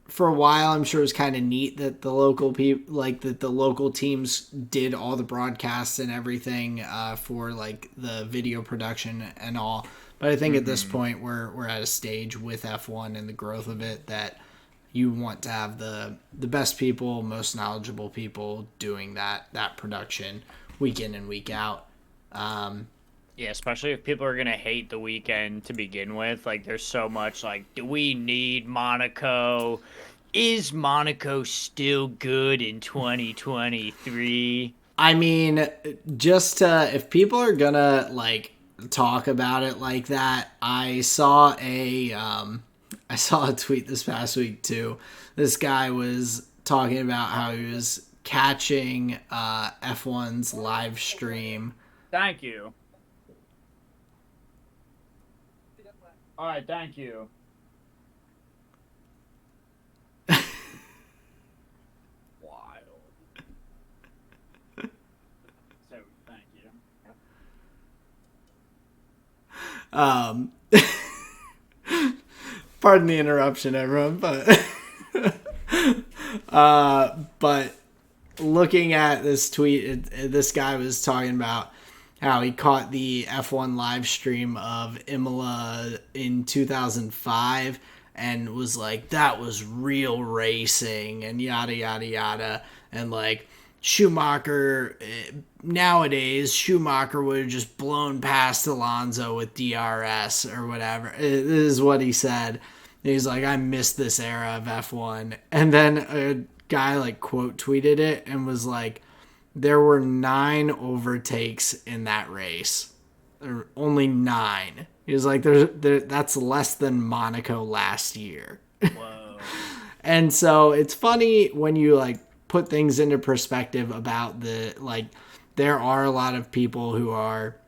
for a while, I'm sure it was kind of neat that the local the local teams did all the broadcasts and everything for like the video production and all. But I think at this point we're at a stage with F1 and the growth of it that you want to have the best people, most knowledgeable people doing that production week in and week out. Yeah, especially if people are going to hate the weekend to begin with. Like, there's so much, like, do we need Monaco? Is Monaco still good in 2023? I mean, just if people are gonna like talk about it like that, I saw a tweet this past week too. This guy was talking about how he was catching F1's live stream. Thank you. All right, thank you. Wild. So, thank you. Pardon the interruption, everyone, but looking at this tweet, this guy was talking about how he caught the F1 live stream of Imola in 2005 and was like, that was real racing and yada, yada, yada. And like Schumacher, nowadays, Schumacher would have just blown past Alonso with DRS or whatever. This is what he said. He's like, I miss this era of F1. And then a guy like quote tweeted it and was like, there were 9 overtakes in that race. Only 9. He was like, that's less than Monaco last year. Whoa. And so it's funny when you like put things into perspective about there are a lot of people who are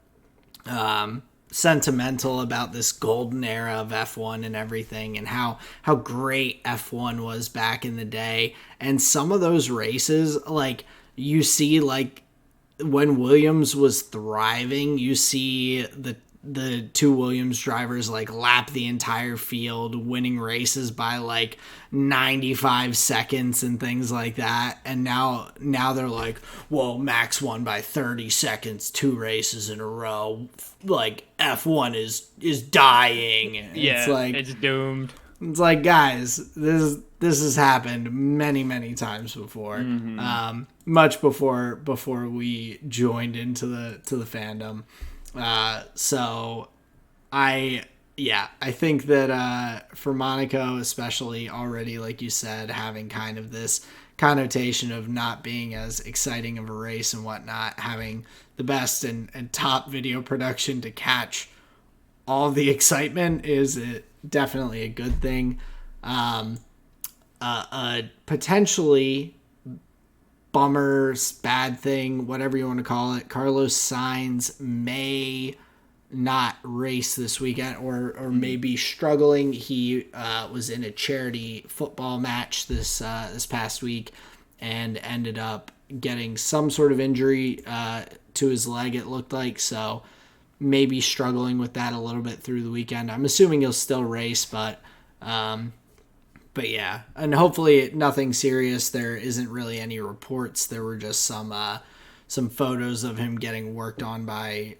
sentimental about this golden era of F1 and everything and how great F1 was back in the day. And some of those races, like, you see, like, when Williams was thriving, you see the 2 Williams drivers, like, lap the entire field, winning races by, like, 95 seconds and things like that. And now they're like, well, Max won by 30 seconds 2 races in a row. Like, F1 is dying. Yeah, it's like, it's doomed. It's like, guys, this has happened many, many times before. Mm-hmm. Much before we joined into the fandom. So I think that for Monaco especially, already, like you said, having kind of this connotation of not being as exciting of a race and whatnot, having the best and top video production to catch all the excitement is definitely a good thing. Potentially bummer, bad thing, whatever you want to call it, Carlos Sainz may not race this weekend or may be struggling. He was in a charity football match this past week and ended up getting some sort of injury to his leg, it looked like. So maybe struggling with that a little bit through the weekend. I'm assuming he'll still race, but yeah, and hopefully nothing serious. There isn't really any reports. There were just some photos of him getting worked on by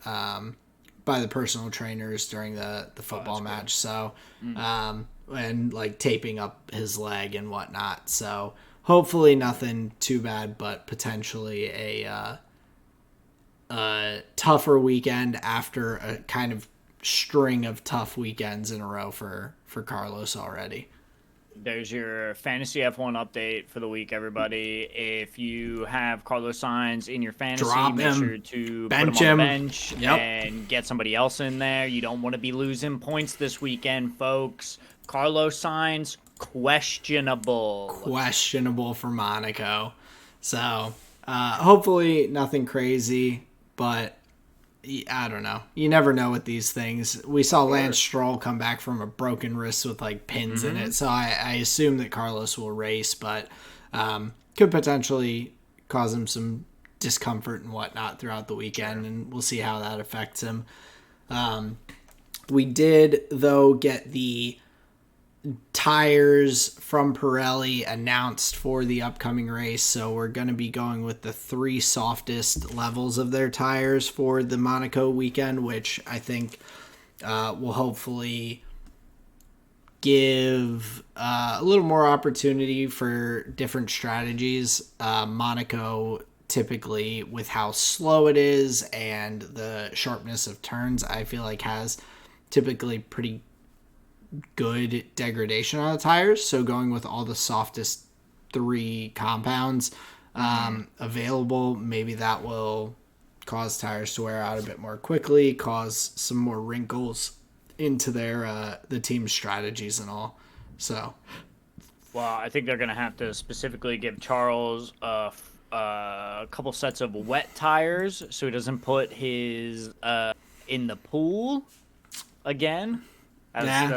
the personal trainers during the football match. So, and like taping up his leg and whatnot. So hopefully nothing too bad, but potentially a tougher weekend after a kind of string of tough weekends in a row for Carlos already. There's your fantasy F1 update for the week, everybody. If you have Carlos Sainz in your fantasy, make sure to bench put him on the him. bench Yep. and get somebody else in there. You don't want to be losing points this weekend, folks. Carlos Sainz, questionable for Monaco. So hopefully nothing crazy, but I don't know. You never know with these things. We saw Lance Stroll come back from a broken wrist with like pins in it. So I assume that Carlos will race, but could potentially cause him some discomfort and whatnot throughout the weekend, and we'll see how that affects him. We did, though, get the tires from Pirelli announced for the upcoming race, so we're going to be going with the 3 softest levels of their tires for the Monaco weekend, which I think will hopefully give a little more opportunity for different strategies. Monaco, typically, with how slow it is and the sharpness of turns, I feel like has typically pretty good degradation on the tires. So going with all the softest 3 compounds available, maybe that will cause tires to wear out a bit more quickly, cause some more wrinkles into their the team's strategies and all. So, Well, I think they're going to have to specifically give Charles a couple sets of wet tires so he doesn't put his in the pool again. That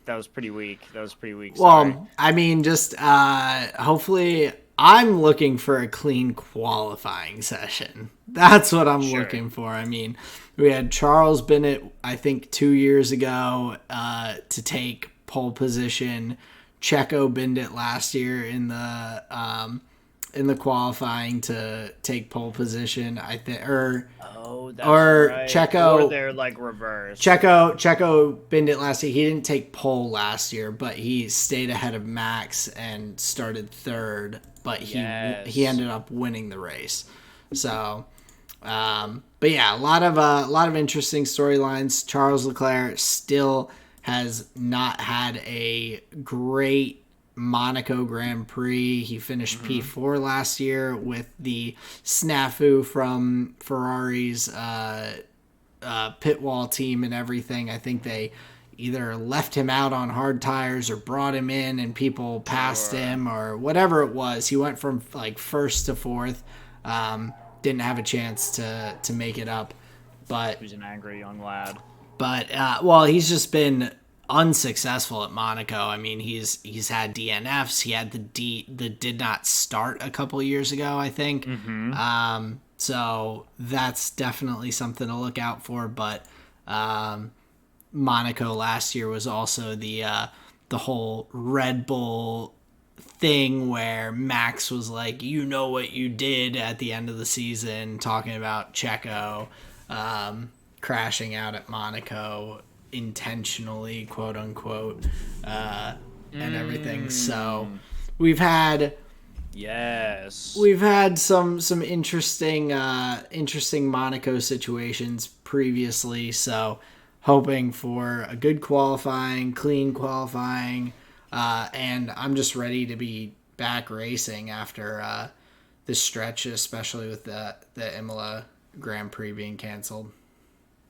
was pretty weak. That was pretty weak. Sorry. Well, I mean, just hopefully, I'm looking for a clean qualifying session. That's what I'm looking for. I mean, we had Charles Bennett, I think, 2 years ago to take pole position. Checo Bennett last year in the qualifying to take pole position. I think, That's or right. Checo, Or they're like reverse. Checo Bendit last year. He didn't take pole last year, but he stayed ahead of Max and started third. But he ended up winning the race. So, but yeah, a lot of interesting storylines. Charles Leclerc still has not had a great Monaco Grand Prix. He finished P4 last year with the snafu from Ferrari's pit wall team and everything. I think they either left him out on hard tires or brought him in and people passed him or whatever it was. He went from like first to fourth. Didn't have a chance to make it up. But he was an angry young lad. But well, he's just been unsuccessful at Monaco. I mean, he's had DNFs. He had the did not start a couple years ago, I think. So that's definitely something to look out for. But Monaco last year was also the whole Red Bull thing where Max was like, you know what you did at the end of the season, talking about Checo crashing out at Monaco intentionally, quote unquote, and everything. So we've had some interesting Monaco situations previously. So hoping for a good qualifying, clean qualifying, and I'm just ready to be back racing after this stretch, especially with the Imola Grand Prix being canceled.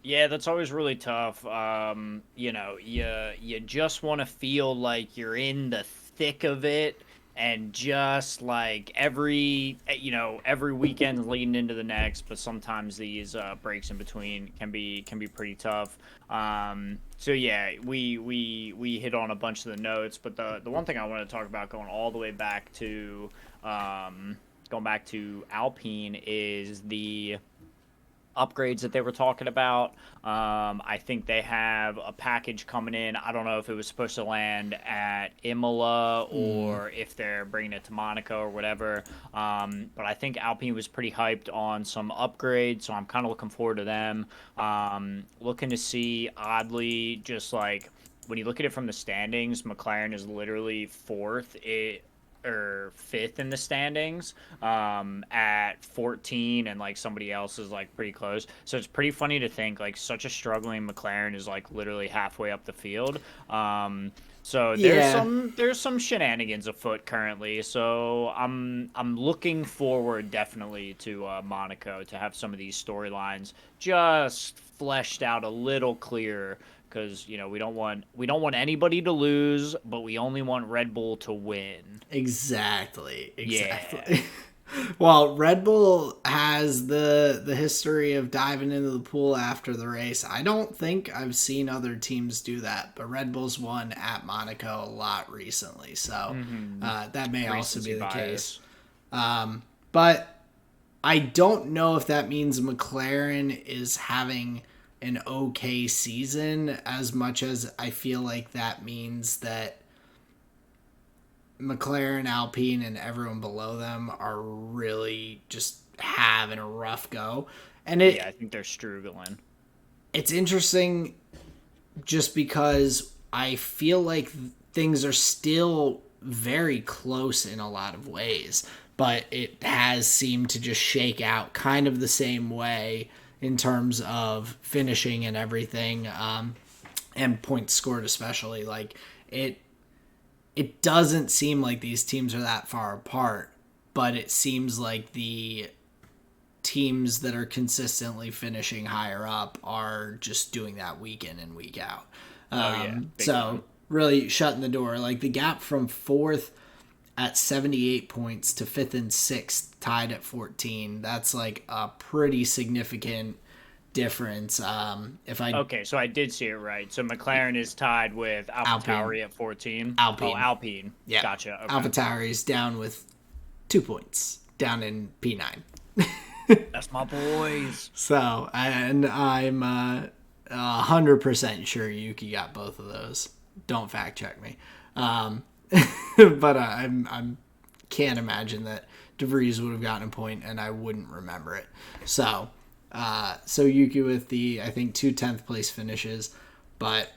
Yeah, that's always really tough. You know, you just want to feel like you're in the thick of it, and just like every weekend leading into the next. But sometimes these breaks in between can be pretty tough. So yeah, we hit on a bunch of the notes, but the one thing I want to talk about going all the way back to Alpine is the upgrades that they were talking about. I think they have a package coming in. I don't know if it was supposed to land at Imola or if they're bringing it to Monaco or whatever. But I think Alpine was pretty hyped on some upgrades, so I'm kind of looking forward to them. Looking to see, oddly, just like when you look at it from the standings, McLaren is literally fourth. Or fifth in the standings at 14, and like somebody else is like pretty close. So it's pretty funny to think like such a struggling McLaren is like literally halfway up the field. So there's some shenanigans afoot currently. So I'm looking forward definitely to Monaco to have some of these storylines just fleshed out a little clearer. Because we don't want anybody to lose, but we only want Red Bull to win. Exactly. Yeah. Well, Red Bull has the history of diving into the pool after the race. I don't think I've seen other teams do that, but Red Bull's won at Monaco a lot recently, so that may also be the case. But I don't know if that means McLaren is having an okay season as much as I feel like that means that McLaren, Alpine, and everyone below them are really just having a rough go. And I think they're struggling. It's interesting just because I feel like things are still very close in a lot of ways, but it has seemed to just shake out kind of the same way in terms of finishing and everything, and points scored especially. Like it doesn't seem like these teams are that far apart, but it seems like the teams that are consistently finishing higher up are just doing that week in and week out. So time. Really shutting the door. Like the gap from fourth at 78 points to fifth and sixth tied at 14. That's like a pretty significant difference. Okay, so I did see it right. So McLaren is tied with AlphaTauri at 14. Alpine. Oh, Alpine. Yeah. Gotcha. Okay. AlphaTauri is down with 2 points, down in P9. That's my boys. So, and I'm 100% sure Yuki got both of those. Don't fact check me. But I'm can't imagine that DeVries would have gotten a point and I wouldn't remember it. So Yuki with the, I think, 2 10th place finishes. But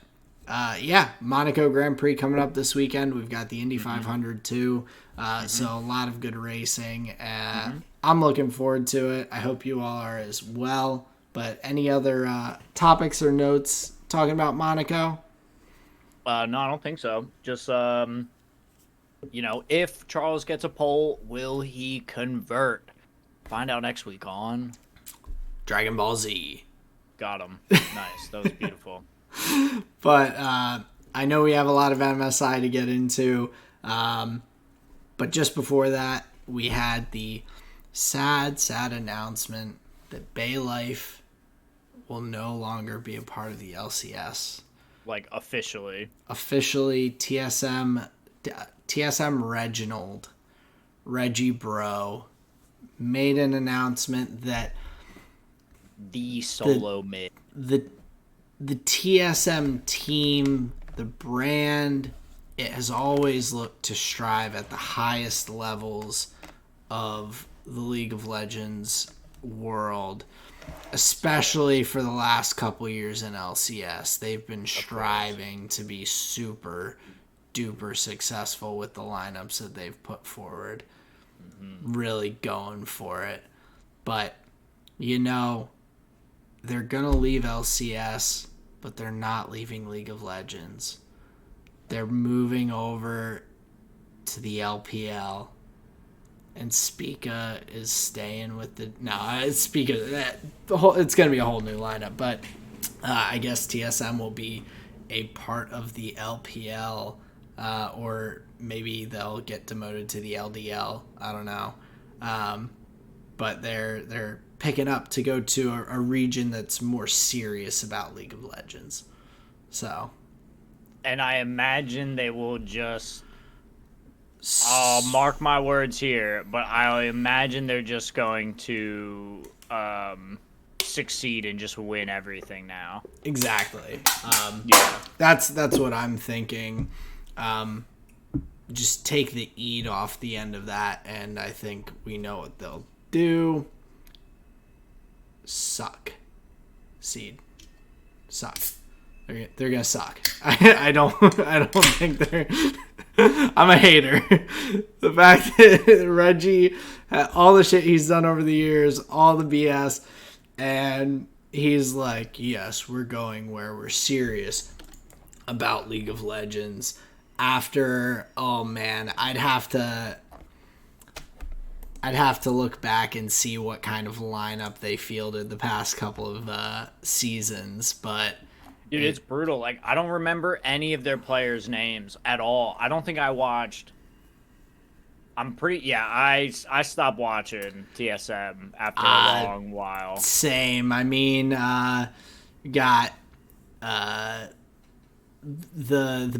Monaco Grand Prix coming up this weekend. We've got the Indy 500 too. So a lot of good racing. I'm looking forward to it. I hope you all are as well. But any other topics or notes talking about Monaco? No, I don't think so. Just, if Charles gets a pole, will he convert? Find out next week on Dragon Ball Z. Got him. Nice. That was beautiful. But I know we have a lot of MSI to get into. But just before that, we had the sad announcement that Bay Life will no longer be a part of the LCS. Like, officially. Officially, TSM Reggie Bro, made an announcement that the solo mid. The TSM team, the brand, it has always looked to strive at the highest levels of the League of Legends world, especially for the last couple years in LCS. They've been striving to be super duper successful with the lineups that they've put forward. Really going for it. But, they're going to leave LCS, but they're not leaving League of Legends. They're moving over to the LPL. And Spica is staying with the... No, Spica... It's going to be a whole new lineup. But I guess TSM will be a part of the LPL. Or maybe they'll get demoted to the LDL. I don't know. But they're picking up to go to a region that's more serious about League of Legends. So... And I imagine they will just... I'll mark my words here, but I imagine they're just going to succeed and just win everything now. Exactly. Yeah. That's what I'm thinking. Just take the eat off the end of that, and I think we know what they'll do. Suck. Seed. Suck. They're gonna suck. I don't think they're... I'm a hater. The fact that Reggie, all the shit he's done over the years, all the BS, and he's like, yes, we're going where we're serious about League of Legends. After, oh man, I'd have to look back and see what kind of lineup they fielded the past couple of seasons, but... Dude, it's brutal. Like, I don't remember any of their players' names at all. I don't think I watched. I stopped watching TSM after a long while. Same. I mean, got the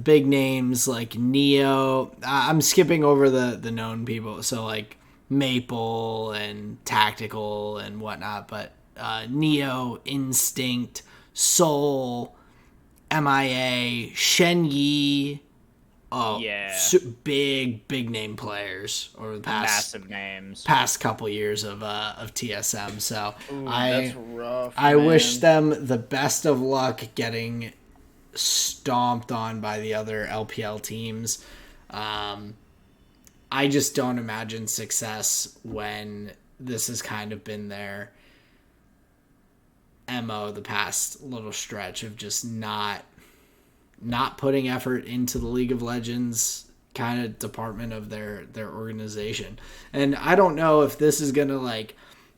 big names like Neo. I'm skipping over the known people, so like Maple and Tactical and whatnot, but Neo, Instinct, Soul, MIA, Shen Yi. Oh, yeah. Big name players over the massive names past couple years of TSM. So that's rough. I wish them the best of luck getting stomped on by the other LPL teams. I just don't imagine success when this has kind of been their MO the past little stretch of just not putting effort into the League of Legends kind of department of their organization. And I don't know if this is going to like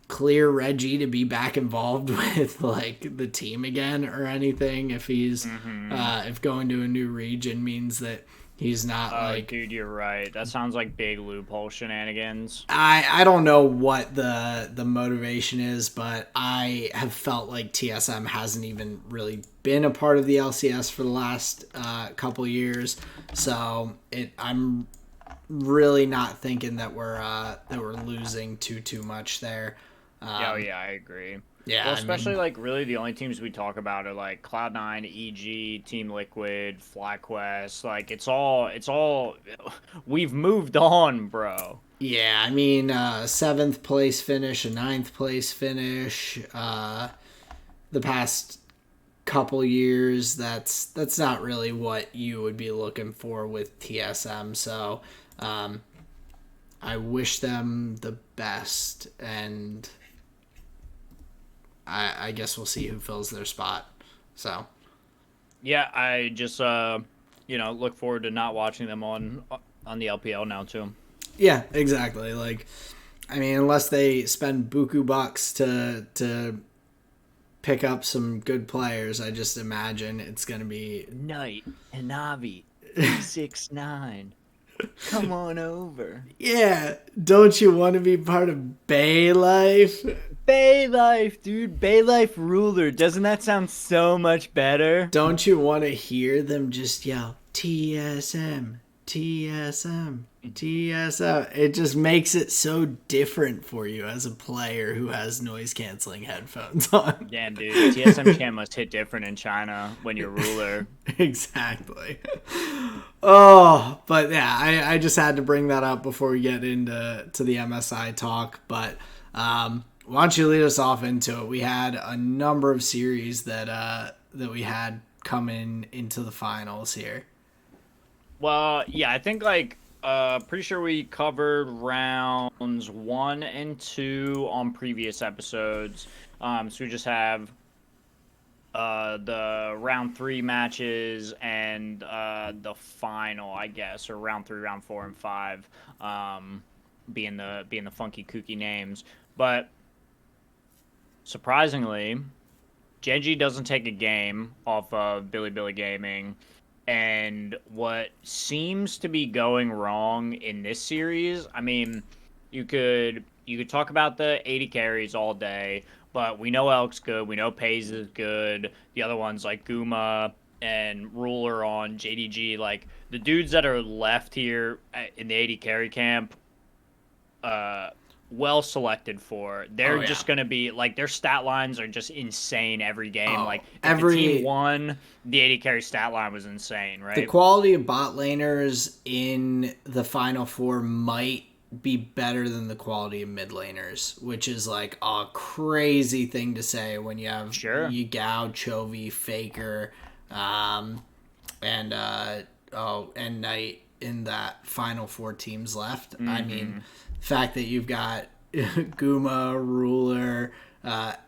clear Reggie to be back involved with like the team again or anything, if he's if going to a new region means that he's not like, dude, you're right. That sounds like big loophole shenanigans. I don't know what the motivation is, but I have felt like TSM hasn't even really been a part of the LCS for the last couple years, so I'm really not thinking that we're losing too much there. Yeah, I agree. Yeah, Well, especially like really the only teams we talk about are like Cloud9, EG, Team Liquid, FlyQuest. Like it's all we've moved on, bro. Yeah, I mean, seventh place finish, a ninth place finish, the past couple years. That's not really what you would be looking for with TSM. So, I wish them the best, and I guess we'll see who fills their spot. So, Yeah, I just look forward to not watching them on the LPL now too. yeah, exactly. Like, I mean, unless they spend buku bucks to pick up some good players, I just imagine it's gonna be Knight and Navi 6-9. Come on over. yeah. Don't you want to be part of Bay Life? Bay Life, dude. Bay Life ruler. Doesn't that sound so much better? Don't you want to hear them just yell TSM, TSM, TSM? It just makes it so different for you as a player who has noise canceling headphones on. Damn, dude. TSM chant must hit different in China when you're ruler. Exactly. Oh, but yeah, I just had to bring that up before we get into the MSI talk. But why don't you lead us off into it? We had a number of series that we had coming into the finals here. Well, yeah, I think pretty sure we covered rounds 1 and 2 on previous episodes. So we just have the round 3 matches and the final, I guess, or round 3, round 4, and 5, being the funky kooky names. But surprisingly, Genji doesn't take a game off of Billy Gaming. And what seems to be going wrong in this series, I mean, you could talk about the 80 carries all day, but we know Elk's good, we know Pays is good, the other ones like Guma and Ruler on JDG, like the dudes that are left here in the 80 carry camp, well selected for. They're just going to be like, their stat lines are just insane every game. Like if the team won, the 80 carry stat line was insane, right? The quality of bot laners in the final four might be better than the quality of mid laners, which is like a crazy thing to say when you have Yagao, Chovy, Faker, and Knight in that final 4 teams left. Mm-hmm. I mean, the fact that you've got Guma, Ruler,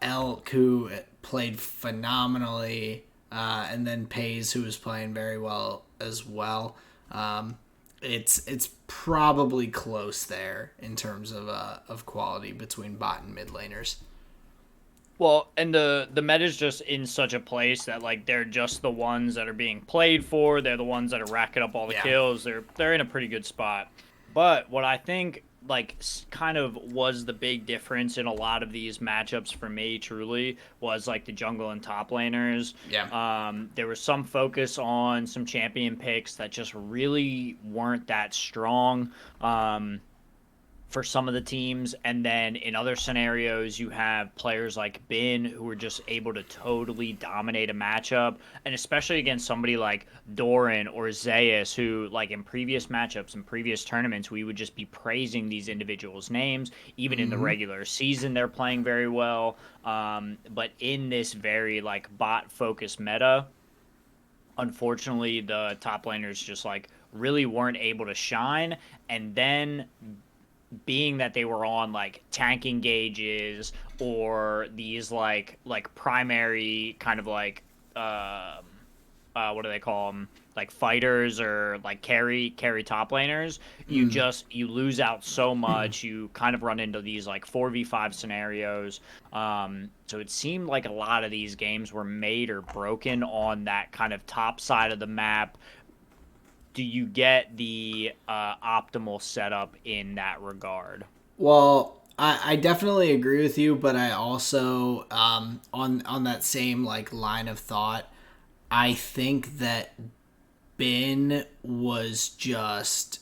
Elk, who played phenomenally, and then Pays, who was playing very well as well. It's probably close there in terms of quality between bot and mid laners. Well, and the meta's just in such a place that like they're just the ones that are being played for. They're the ones that are racking up all the kills. They're in a pretty good spot. But what I think like kind of was the big difference in a lot of these matchups for me truly was like the jungle and top laners. There was some focus on some champion picks that just really weren't that strong for some of the teams, and then in other scenarios you have players like Bin who were just able to totally dominate a matchup, and especially against somebody like Doran or Zeus, who like in previous matchups and previous tournaments we would just be praising these individuals' names. Even in the regular season they're playing very well, but in this very like bot focused meta, unfortunately the top laners just like really weren't able to shine, and then being that they were on like tanking gauges or these primary kind of like um what do they call them, like fighters or like carry top laners, Mm. you lose out so much. You kind of run into these like 4v5 scenarios. So it seemed like a lot of these games were made or broken on that kind of top side of the map. Do you get the optimal setup in that regard? Well, I definitely agree with you, but I also on that same like line of thought, I think that Ben was just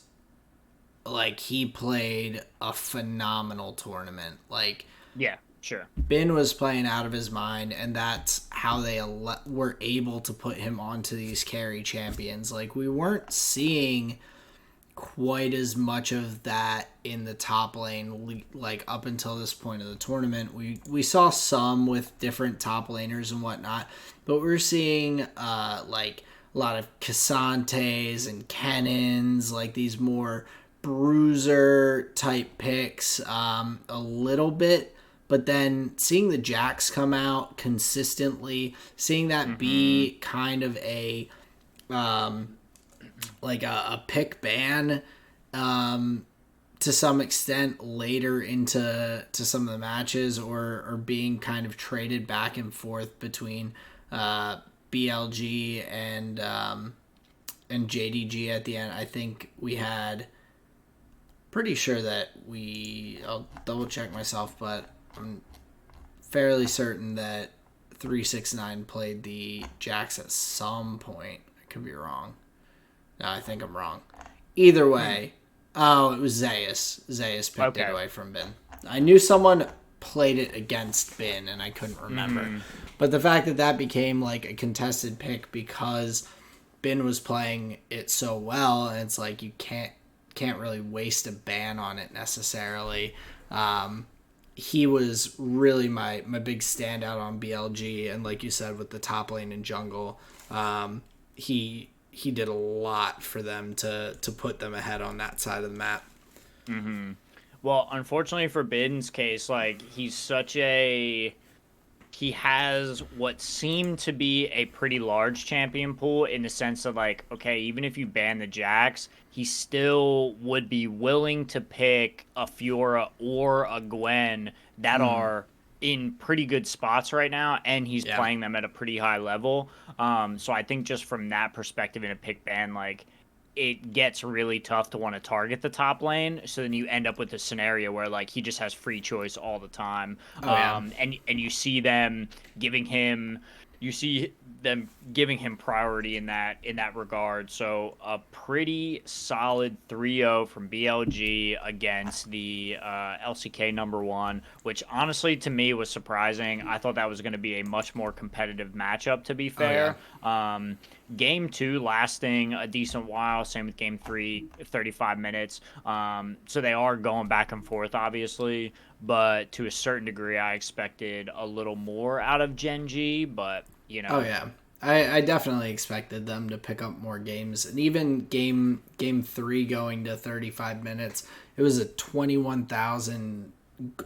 like he played a phenomenal tournament. Like Yeah, sure. Ben was playing out of his mind, and that's how they were able to put him onto these carry champions. Like we weren't seeing quite as much of that in the top lane like up until this point of the tournament. We saw some with different top laners and whatnot, but we're seeing like a lot of Cassantes and Cannons, like these more bruiser type picks, a little bit. But then seeing the Jacks come out consistently, seeing that Mm-hmm. be kind of um, a pick ban um, to some extent later into some of the matches, or being kind of traded back and forth between BLG and JDG at the end. I think we had pretty sure that I'll double check myself, but I'm fairly certain that 369 played the Jacks at some point. I could be wrong. No, I think I'm wrong. Either Hmm. way, oh, it was Zayas. Zayas picked it Okay. away from Bin. I knew someone played it against Bin, and I couldn't remember. Mm-hmm. But the fact that that became like a contested pick because Bin was playing it so well, and it's like you can't really waste a ban on it necessarily. Um, he was really my big standout on BLG, and like you said, with the top lane and jungle, he did a lot for them to put them ahead on that side of the map. Mm-hmm. Well, unfortunately for Biden's case, like he has what seemed to be a pretty large champion pool in the sense of like, okay, even if you ban the Jax, he still would be willing to pick a Fiora or a Gwen that Mm, are in pretty good spots right now, and he's yeah. playing them at a pretty high level. So I think just from that perspective in a pick ban, like it gets really tough to want to target the top lane. So then you end up with a scenario where like he just has free choice all the time, Oh yeah. and giving him you see them giving him priority in that regard. So a pretty solid 3-0 from BLG against the LCK number one, which honestly to me was surprising. I thought that was going to be a much more competitive matchup, to be Oh yeah. fair. Game two lasting a decent while. Same with game three, 35 minutes. So they are going back and forth, obviously. But to a certain degree, I expected a little more out of Gen G. But, you Oh know, yeah. I definitely expected them to pick up more games, and even game three going to 35 minutes, it was a 21,000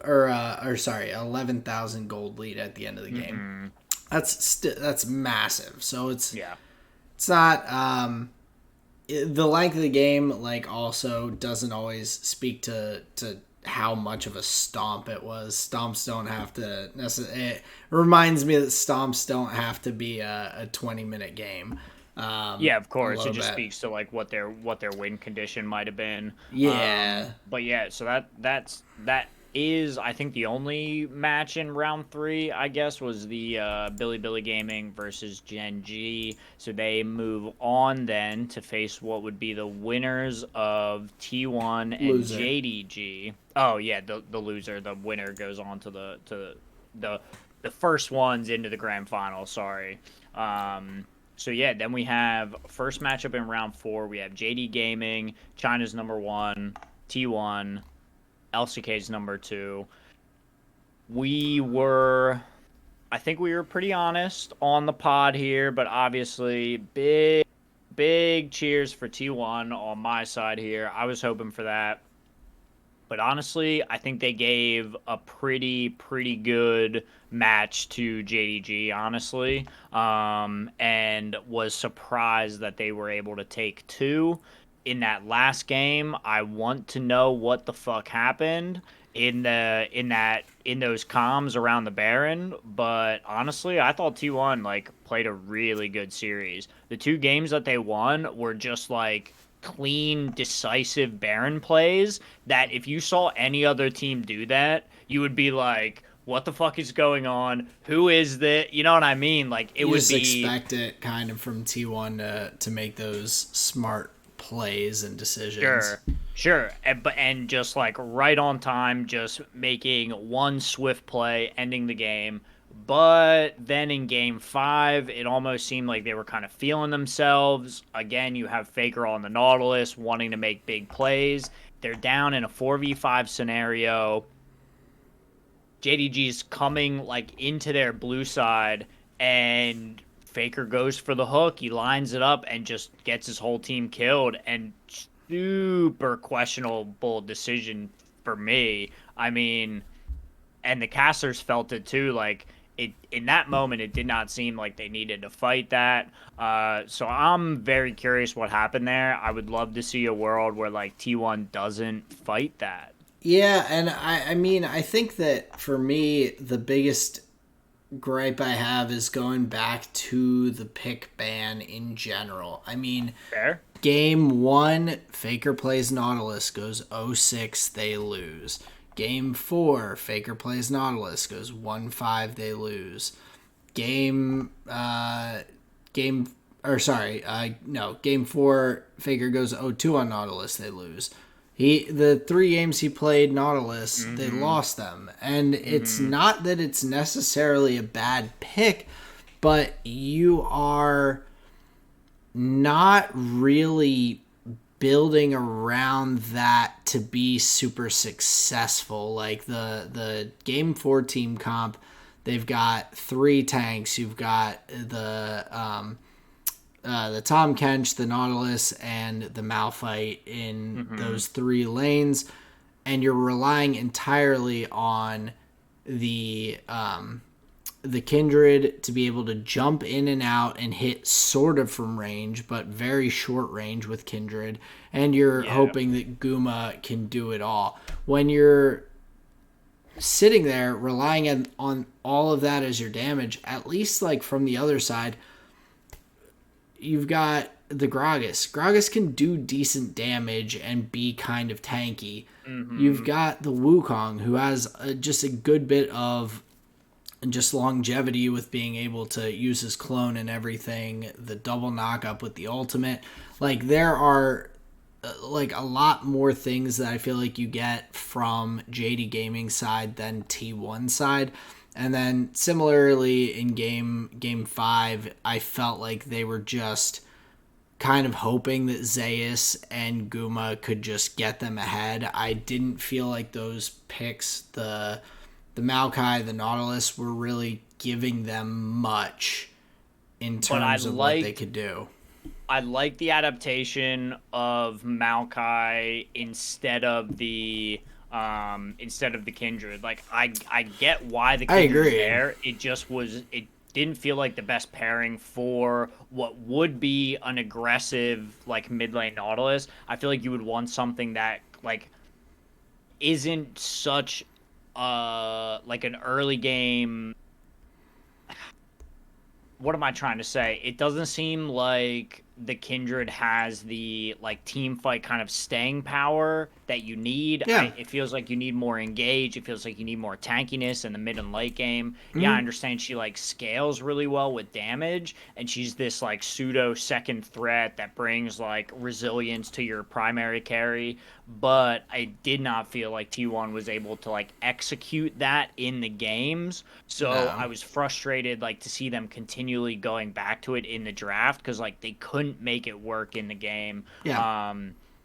or sorry 11,000 gold lead at the end of the game. hmm, That's massive. So yeah. it's not the length of the game like also doesn't always speak to how much of a stomp it was. Stomps don't have to necessarily. It reminds me that stomps don't have to be a 20-minute game. Yeah, of A course. It little just bit. speaks to like what their win condition might have been. Yeah. But yeah, so that is I think the only match in round three, I guess, was the Billy Gaming versus Gen G. So they move on then to face what would be the winners of T1 and Loser. JDG. Oh yeah, the loser, the winner goes on to the the first ones into the grand final. Sorry. So yeah, then we have first matchup in round four. We have JD Gaming, China's number one, T1, LCK's number two. We were I think we were pretty honest on the pod here, but obviously big cheers for T1 on my side here. I was hoping for that. But honestly, I think they gave a pretty good match to JDG, honestly. And was surprised that they were able to take two in that last game. I want to know what the fuck happened in those comms around the Baron, but honestly, I thought T1 like played a really good series. The two games that they won were just like clean, decisive Baron plays that if you saw any other team do that, you would be like, what the fuck is going on? Who is that? You know what I mean? Like it You would just be expect it kind of from T1 to make those smart plays and decisions. sure. Sure, and just like right on time, just making one swift play, ending the game. But then in game five, it almost seemed like they were kind of feeling themselves. Again, you have Faker on the Nautilus wanting to make big plays. They're down in a 4v5 scenario. JDG's coming like into their blue side, and Faker goes for the hook. He lines it up and just gets his whole team killed. And super questionable decision for me. I mean, and the casters felt it too. Like it in that moment, it did not seem like they needed to fight that. So I'm very curious what happened there. I would love to see a world where like T1 doesn't fight that. Yeah, and I mean, I think that for me, the biggest gripe I have is going back to the pick ban in general. I mean, Fair. game one, Faker plays Nautilus, goes 0-6, they lose. Game four, Faker plays Nautilus, goes 1-5, they lose. Game, game, or sorry, no, game four, Faker goes 0-2 on Nautilus, they lose. The three games he played Nautilus, they lost them. And it's not that it's necessarily a bad pick, but you are not really building around that to be super successful. Like the game four team comp, they've got three tanks. You've got the Tom Kench, the Nautilus, and the Malphite in those three lanes, and you're relying entirely on the Kindred to be able to jump in and out and hit sort of from range, but very short range with Kindred, and you're hoping that Guma can do it all. When you're sitting there relying on all of that as your damage, at least like from the other side, you've got the Gragas. Gragas can do decent damage and be kind of tanky. You've got the Wukong, who has just a good bit of just longevity with being able to use his clone and everything. The double knock-up with the ultimate. Like, there are like a lot more things that I feel like you get from JD Gaming side than T1 side. And then similarly in game 5, I felt like they were just kind of hoping that Zeus and Guma could just get them ahead. I didn't feel like those picks, the Maokai, the Nautilus, were really giving them much in terms of what they could do. I like the adaptation of Maokai instead of the Kindred. Like I get why the Kindred's there. It didn't feel like the best pairing for what would be an aggressive like mid lane Nautilus. I feel like you would want something that like isn't such like an early game. What am I trying to say? It doesn't seem like the Kindred has the like team fight kind of staying power that you need. Yeah. It feels like you need more engage. It feels like you need more tankiness in the mid and late game. Yeah, I understand she like scales really well with damage, and she's this like pseudo second threat that brings like resilience to your primary carry. But I did not feel like T1 was able to like execute that in the games. So No. I was frustrated like to see them continually going back to it in the draft because like they couldn't make it work in the game. Yeah.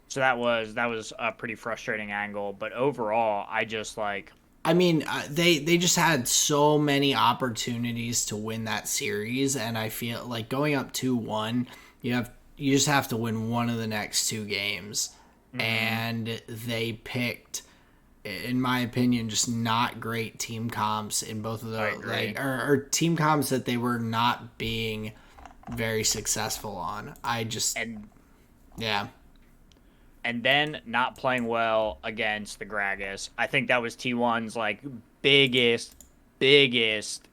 So that was a pretty frustrating angle. But overall, I just like I mean, they just had so many opportunities to win that series, and I feel like going up 2-1, you just have to win one of the next two games, Mm-hmm. and they picked, in my opinion, just not great team comps in both of I the agree. or team comps that they were not being very successful on. I just And yeah. and then not playing well against the Gragas. I think that was T1's like biggest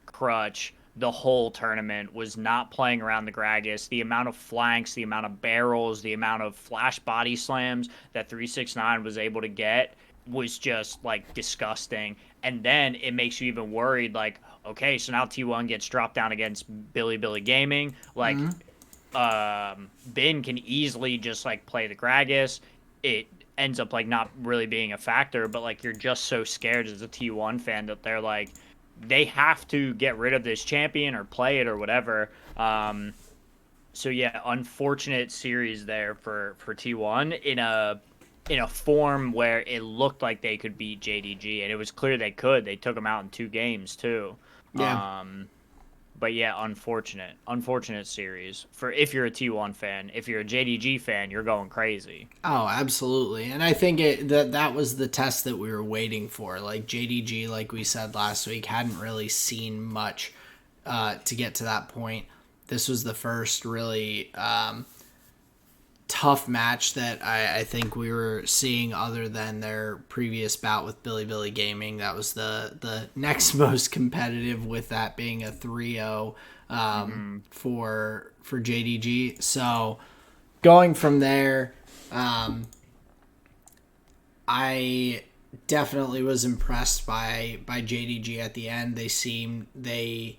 crutch the whole tournament was not playing around the Gragas. The amount of flanks, the amount of barrels, the amount of flash body slams that 369 was able to get was just like disgusting. And then it makes you even worried like, okay, so now T1 gets dropped down against Billy Gaming. Like Mm-hmm. Ben can easily just like play the Gragas. It ends up like not really being a factor, but like you're just so scared as a T1 fan that they're like they have to get rid of this champion or play it or whatever. So yeah, unfortunate series there for T1 in a form where it looked like they could beat JDG, and it was clear they could. They took them out in 2 games too. Yeah. Um, but yeah, unfortunate series for if you're a T1 fan. If you're a JDG fan, you're going crazy. Oh, absolutely. And I think that was the test that we were waiting for. Like JDG, like we said last week, hadn't really seen much to get to that point. This was the first really tough match that I think we were seeing other than their previous bout with Billy Gaming. That was the next most competitive, with that being a 3-0 Mm-hmm. for JDG. So going from there, I definitely was impressed by JDG at the end. They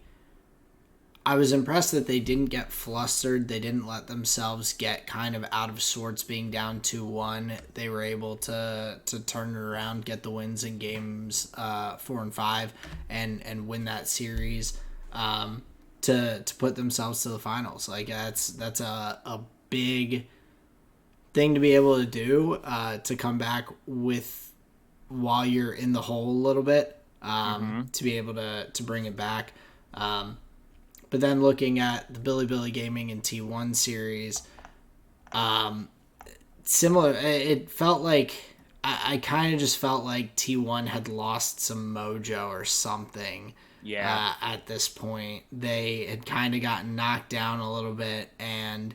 I was impressed that they didn't get flustered. They didn't let themselves get kind of out of sorts being down 2-1. They were able to turn it around, get the wins in games 4 and 5, and win that series to put themselves to the finals. Like that's a big thing to be able to do, to come back with while you're in the hole a little bit, Mm-hmm. to be able to bring it back. But then looking at the Billy Gaming and T1 series, similar. It felt like I kind of just felt like T1 had lost some mojo or something. Yeah. At this point, they had kind of gotten knocked down a little bit and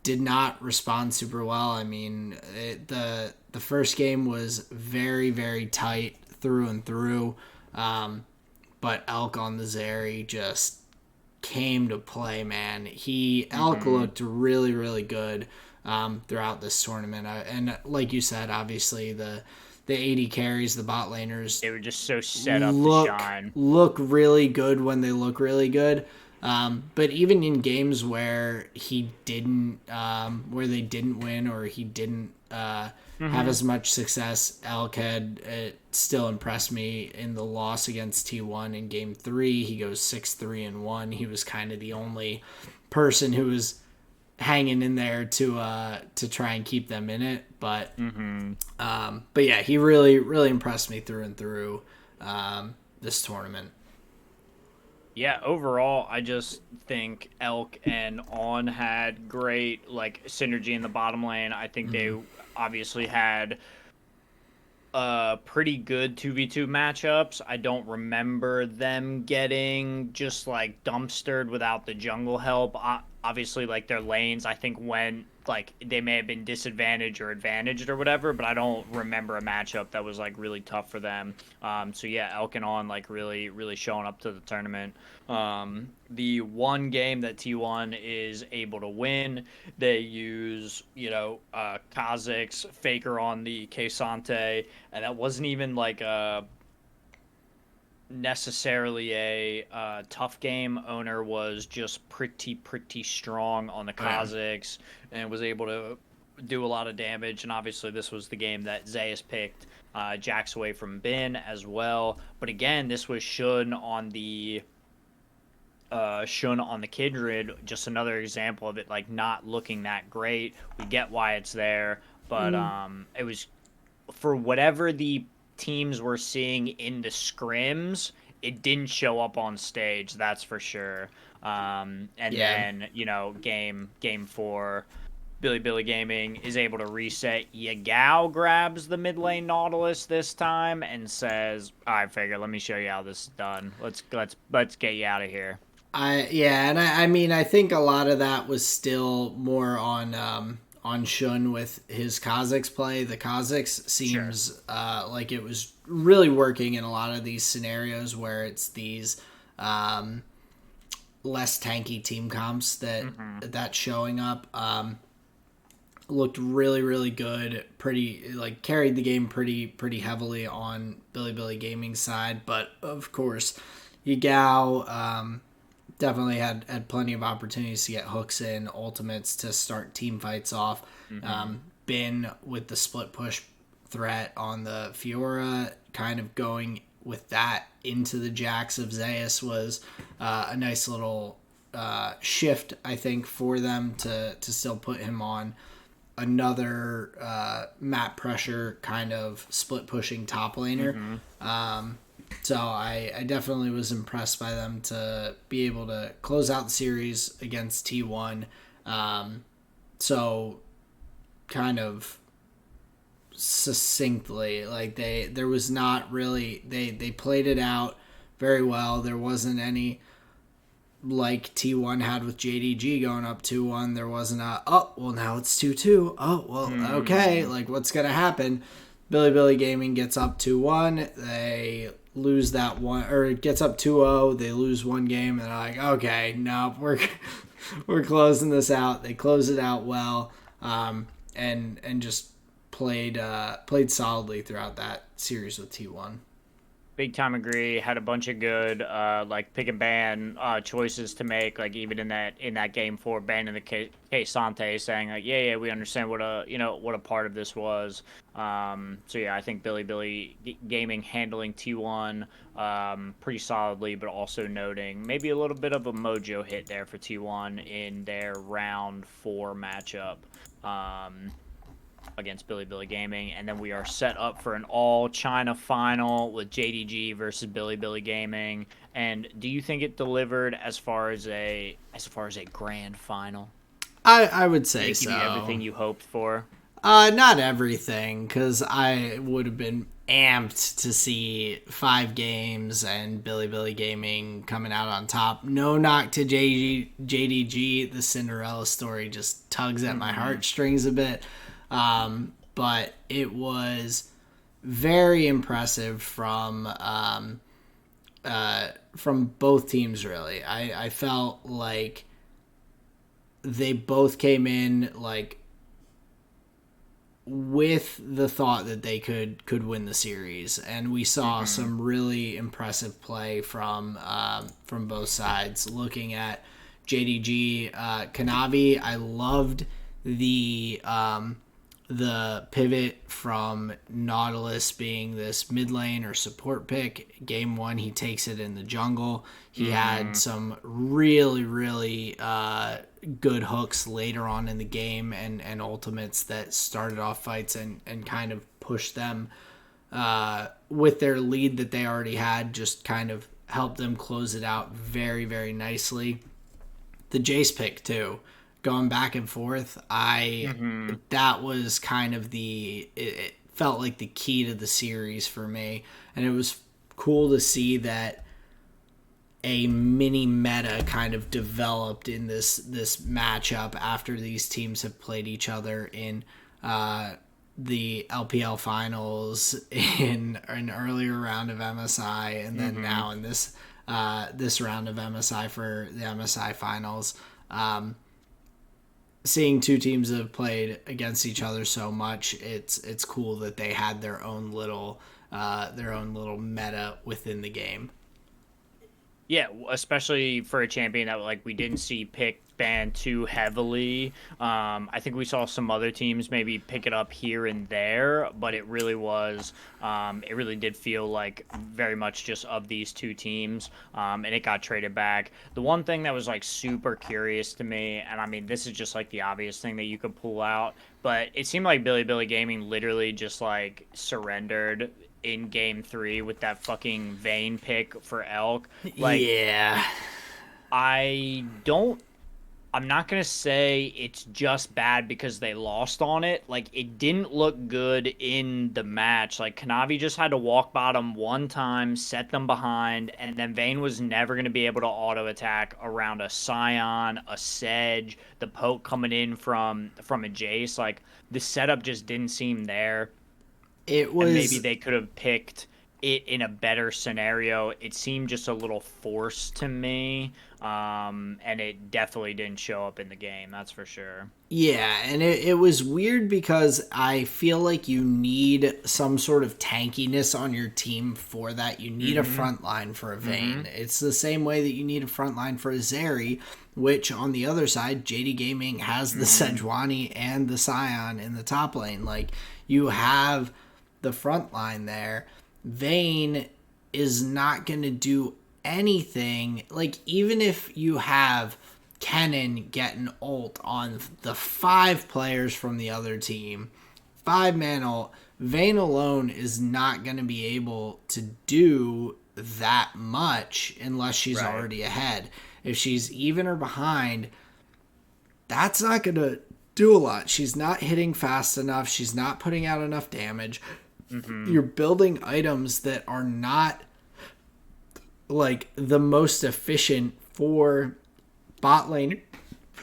did not respond super well. I mean, the first game was very tight through and through, but Elk on the Zeri just came to play. Man, Elk Mm-hmm. looked really good throughout this tournament, and like you said, obviously the AD carries, the bot laners They were just so set up to look shine. look really good when they look really good. But even in games where where they didn't win, or he didn't have Mm-hmm. as much success, Elkhead, it still impressed me in the loss against T1 in Game 3. He goes 6-3-1. He was kind of the only person who was hanging in there to try and keep them in it. Mm-hmm. But yeah, he really impressed me through and through this tournament. Yeah, overall, I just think Elk and On had great like synergy in the bottom lane. I think they Mm-hmm. obviously had pretty good 2v2 matchups. I don't remember them getting just like dumpstered without the jungle help. Obviously, like their lanes, I think when like they may have been disadvantaged or advantaged or whatever, but I don't remember a matchup that was like really tough for them. So yeah, Elk and On like really showing up to the tournament. The one game that T1 is able to win, they use Kha'Zix Faker on the Kesante, and that wasn't even like a necessarily a tough game. Owner was just pretty strong on the Oh yeah. Kha'Zix and was able to do a lot of damage. And obviously, this was the game that Zayas picked Jax away from Bin as well. But again, this was Shun on the Kindred, just another example of it like not looking that great. We get why it's there, but Mm. it was for whatever the teams we're seeing in the scrims, it didn't show up on stage, that's for sure. And Yeah. then, game four, Billy Gaming is able to reset. Yagao grabs the mid lane Nautilus this time and says, "All right, figure. Let me show you how this is done. Let's get you out of here." I mean, I think a lot of that was still more on Shun with his Kha'Zix play. The Kha'Zix Sure. seems like it was really working in a lot of these scenarios where it's these um, less tanky team comps that showing up. Looked really really good, pretty like carried the game pretty heavily on Billy Gaming's side, but of course Yagao definitely had plenty of opportunities to get hooks in, ultimates to start team fights off. Bin with the split push threat on the Fiora, kind of going with that into the Jax of Zeus was a nice little shift, I think, for them to still put him on another map pressure kind of split pushing top laner. So I definitely was impressed by them to be able to close out the series against T1. So kind of succinctly, like there was not really they played it out very well. There wasn't any like T1 had with JDG going up 2-1. There wasn't now it's 2-2. Oh, well, okay, like what's going to happen? Billy Gaming gets up 2-1. They lose that one, or it gets up 2-0. They lose one game, and they're like, okay, no, we're closing this out. They close it out well, and just played solidly throughout that series with T1. Big time agree. Had a bunch of good like pick and ban choices to make. Like even in that game four, banning the Sante, saying like, yeah, we understand what a part of this was. So yeah, I think Billy Gaming handling T1 pretty solidly, but also noting maybe a little bit of a mojo hit there for T1 in their round four matchup. Against Billy Gaming, and then we are set up for an all China final with JDG versus Billy Gaming. And do you think it delivered as far as a grand final? I would Did say it give you so. everything you hoped for? Not everything, because I would have been amped to see 5 games and Billy Gaming coming out on top. No knock to JDG. The Cinderella story just tugs at my heartstrings a bit. But it was very impressive from both teams, really. I felt like they both came in like with the thought that they could win the series, and we saw some really impressive play from both sides. Looking at JDG Kanavi, I loved the pivot from Nautilus being this mid lane or support pick. Game one, he takes it in the jungle. He had some really, really good hooks later on in the game and ultimates that started off fights and kind of pushed them with their lead that they already had, just kind of helped them close it out very, very nicely. The Jace pick, too, going back and forth, that was kind of it felt like the key to the series for me, and it was cool to see that a mini meta kind of developed in this matchup after these teams have played each other in the LPL finals, in an earlier round of MSI, and then now in this round of MSI for the MSI finals. Seeing two teams that have played against each other so much, it's cool that they had their own little meta within the game. Yeah, especially for a champion that like we didn't see pick ban too heavily. I think we saw some other teams maybe pick it up here and there, but it really was, it really did feel like very much just of these two teams, and it got traded back. The one thing that was like super curious to me, and I mean this is just like the obvious thing that you could pull out, but it seemed like Billy Gaming literally just like surrendered in game 3 with that fucking Vayne pick for Elk. Like, Yeah. I'm not going to say it's just bad because they lost on it. Like, it didn't look good in the match. Like, Kanavi just had to walk bottom one time, set them behind, and then Vayne was never going to be able to auto-attack around a Scion, a Sedge, the poke coming in from a Jace. Like, the setup just didn't seem there. It And maybe was they could have picked it in a better scenario. It seemed just a little forced to me, and it definitely didn't show up in the game. That's for sure. Yeah, and it was weird because I feel like you need some sort of tankiness on your team for that. You need a front line for a Vayne. It's the same way that you need a front line for a Zeri, which on the other side, JD Gaming has the Sejuani and the Scion in the top lane. Like, you have the front line there. Vayne is not going to do anything. Like, even if you have Kennen get an ult on the 5 players from the other team, 5-man ult, Vayne alone is not going to be able to do that much unless she's already ahead. If she's even or behind, that's not going to do a lot. She's not hitting fast enough. She's not putting out enough damage. You're building items that are not like the most efficient for bot lane.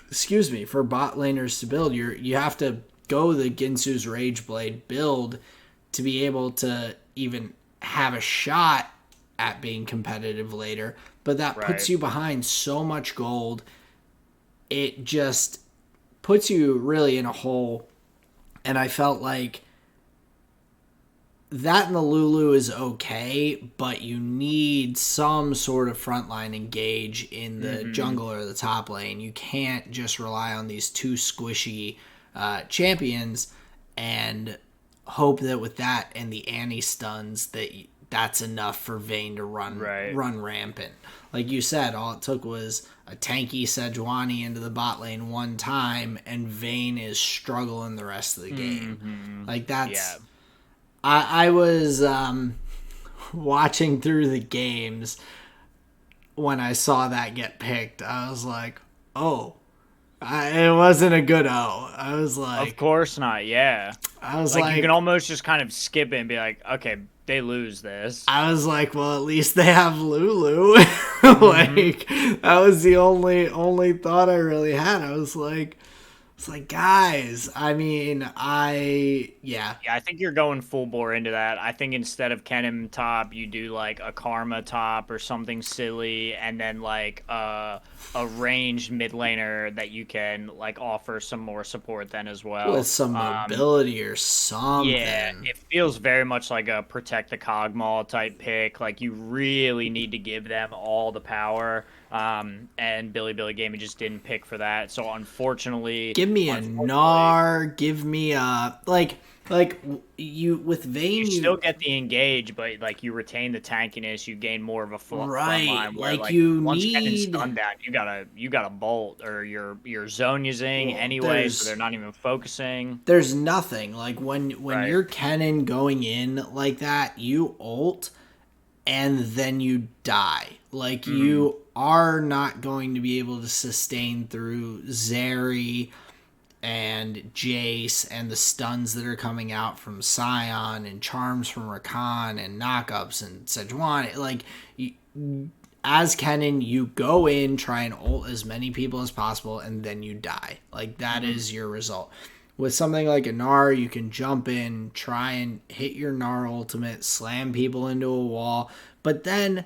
For bot laners to build. You have to go the Ginsu's Rageblade build to be able to even have a shot at being competitive later. But that puts you behind so much gold. It just puts you really in a hole. And I felt like that in the Lulu is okay, but you need some sort of frontline engage in the jungle or the top lane. You can't just rely on these 2 squishy champions and hope that with that and the Annie stuns that's enough for Vayne to run rampant. Like you said, all it took was a tanky Sejuani into the bot lane one time, and Vayne is struggling the rest of the game. Like, that's... Yeah. I was watching through the games when I saw that get picked. I was like, oh. It wasn't a good O. I was like... Of course not, yeah. I was like... You can almost just kind of skip it and be like, okay, they lose this. I was like, well, at least they have Lulu. Like, that was the only thought I really had. I was like... It's like, guys, I mean, yeah, I think you're going full bore into that. I think instead of Kennen top, you do like a Karma top or something silly, and then like a ranged mid laner that you can like offer some more support then as well. With some mobility or something. Yeah, it feels very much like a protect the Cogmaw type pick. Like, you really need to give them all the power. And Billy Gaming just didn't pick for that. So unfortunately, give me a Gnar, give me a like you with Vayne, you still get the engage, but like you retain the tankiness, you gain more of a front line. Where, like you once need Kennen's stunned down, you gotta bolt or you're zone using anyway, so they're not even focusing. There's nothing like when you're Kennen going in like that, you ult and then you die. Like you are not going to be able to sustain through Zeri and Jace and the stuns that are coming out from Scion and charms from Rakan and knockups and Sejuani. Like, as Kennen, you go in, try and ult as many people as possible, and then you die. Like, that is your result. With something like a Gnar, you can jump in, try and hit your Gnar ultimate, slam people into a wall, but then...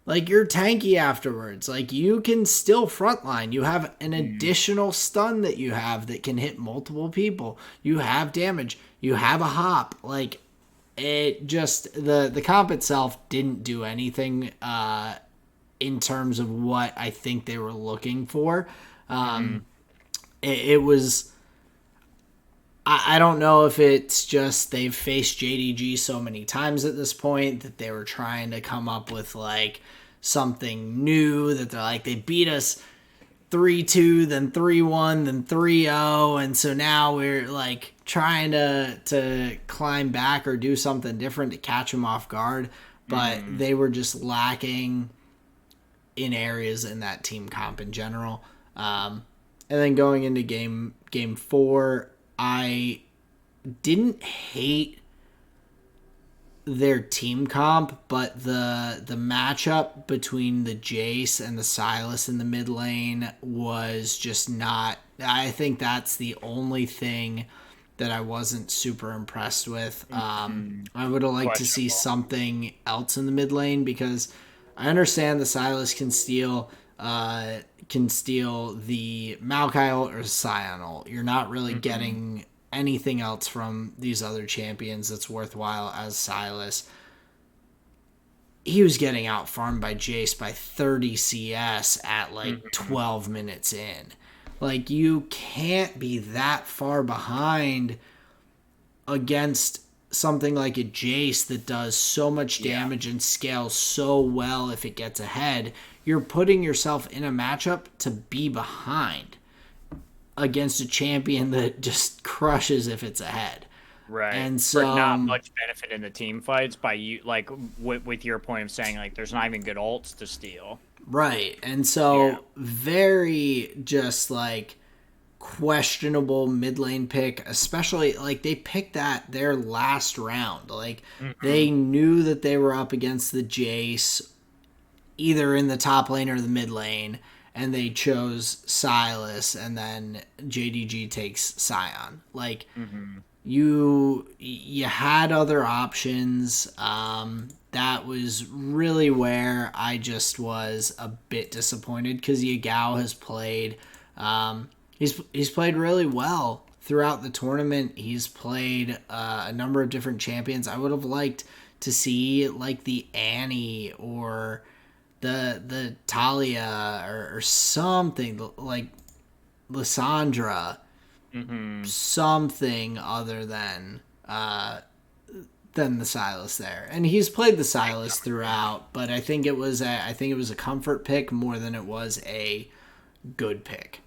like, you're tanky afterwards. Like, you can still frontline. You have an additional stun that you have that can hit multiple people. You have damage. You have a hop. Like, it just... The comp itself didn't do anything in terms of what I think they were looking for. It was... I don't know if it's just they've faced JDG so many times at this point that they were trying to come up with like something new, that they're like, they beat us 3-2, then 3-1, then 3-0, and so now we're like, trying to climb back or do something different to catch him off guard, but they were just lacking in areas in that team comp in general. And then going into game 4, I didn't hate their team comp, but the matchup between the Jace and the Sylas in the mid lane was just not. I think that's the only thing that I wasn't super impressed with. I would have liked to see something else in the mid lane, because I understand the Sylas can steal the Maokai ult or Scion ult. You're not really getting anything else from these other champions that's worthwhile as Sylas. He was getting out farmed by Jace by 30 CS at like 12 minutes in. Like, you can't be that far behind against something like a Jace that does so much damage and scales so well if it gets ahead. You're putting yourself in a matchup to be behind against a champion that just crushes if it's ahead. Right. And so, for not much benefit in the team fights by you, like with your point of saying like there's not even good ults to steal. Right. And so very just like questionable mid lane pick, especially like they picked that their last round. Like they knew that they were up against the Jace either in the top lane or the mid lane, and they chose Sylas, and then JDG takes Scion. Like you had other options. That was really where I just was a bit disappointed, because Yagao has played. He's played really well throughout the tournament. He's played a number of different champions. I would have liked to see like the Annie or the Talia or something like Lissandra, something other than the Sylas there. And he's played the Sylas throughout, but I think it was a comfort pick more than it was a good pick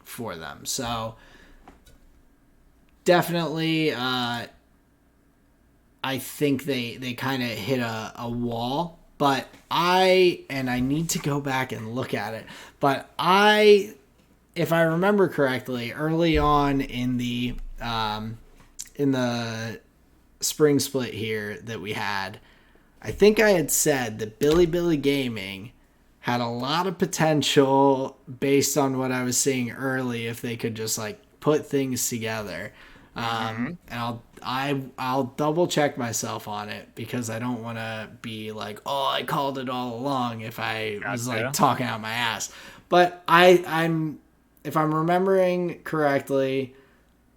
for them. So definitely I think they kind of hit a wall. But I need to go back and look at it, but if I remember correctly, early on in the spring split here that we had, I think I had said that Billy Gaming had a lot of potential based on what I was seeing early if they could just like put things together. And I'll double check myself on it, because I don't want to be like, oh, I called it all along if I was like talking out my ass. But I'm if I'm remembering correctly,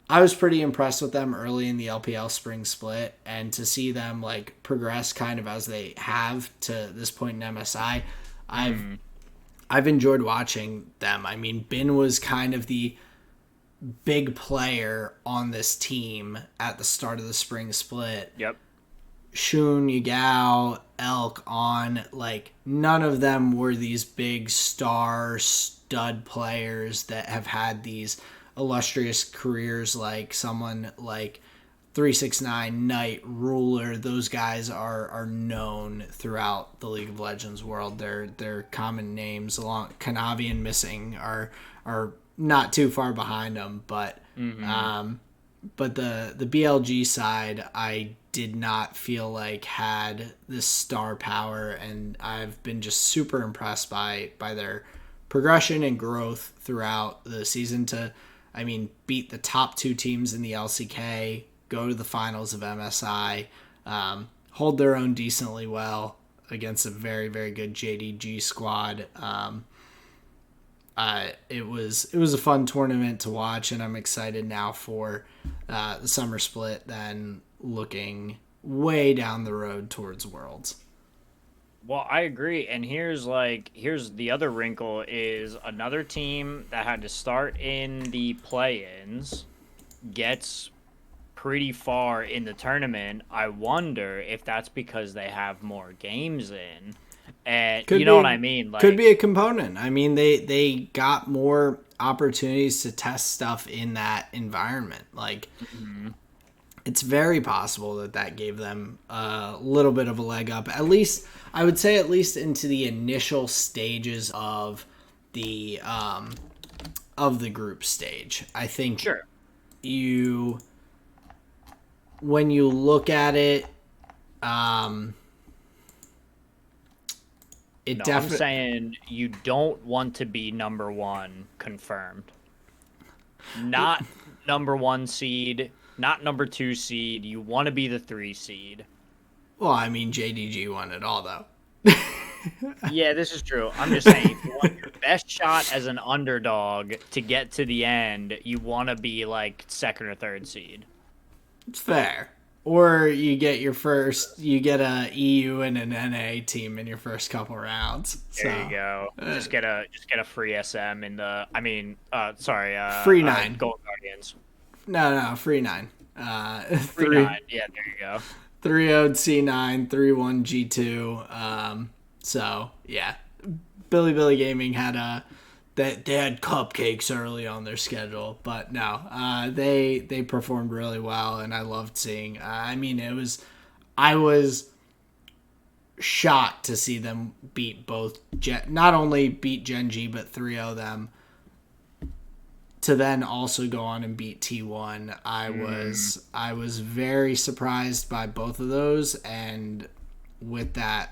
I was pretty impressed with them early in the LPL spring split, and to see them like progress kind of as they have to this point in MSI, I've enjoyed watching them. I mean, Bin was kind of the big player on this team at the start of the spring split. Yep. Shun, Yagao, Elk, like none of them were these big star stud players that have had these illustrious careers like someone like 369, Knight, Ruler. Those guys are known throughout the League of Legends world. They're common names. Along Kanavi and Missing are not too far behind them, but the BLG side I did not feel like had this star power, and I've been just super impressed by their progression and growth throughout the season to, I mean, beat the top 2 teams in the LCK, go to the finals of MSI, hold their own decently well against a very, very good JDG squad. It was a fun tournament to watch, and I'm excited now for the summer split, then looking way down the road towards Worlds. Well, I agree, and here's the other wrinkle is another team that had to start in the play-ins gets pretty far in the tournament. I wonder if that's because they have more games in, And Could you know be, what I mean? could Like, be a component. I mean, they got more opportunities to test stuff in that environment. Like, it's very possible that gave them a little bit of a leg up. At least, I would say, at least into the initial stages of the group stage. I think sure. you, when you look at it, um, it No, I'm definitely. saying you don't want to be number one confirmed. Not number one seed, not number two seed. You want to be the three seed. Well, I mean, JDG won it all though. Yeah, this is true. I'm just saying, if you want your best shot as an underdog to get to the end, you want to be like second or third seed. It's fair. Or you get you get a EU and an NA team in your first couple rounds. There So you go. Just get a free SM in the. I mean, sorry, free nine. Gold Guardians. No, free nine. Free nine. Yeah, there you go. 3-0 C9, 3-1 G2. So yeah, Billy Gaming had they had cupcakes early on their schedule, but no, they performed really well, and I loved seeing. I mean, I was shocked to see them beat not only beat Gen G but 3-0 them. To then also go on and beat T1, I was very surprised by both of those, and with that,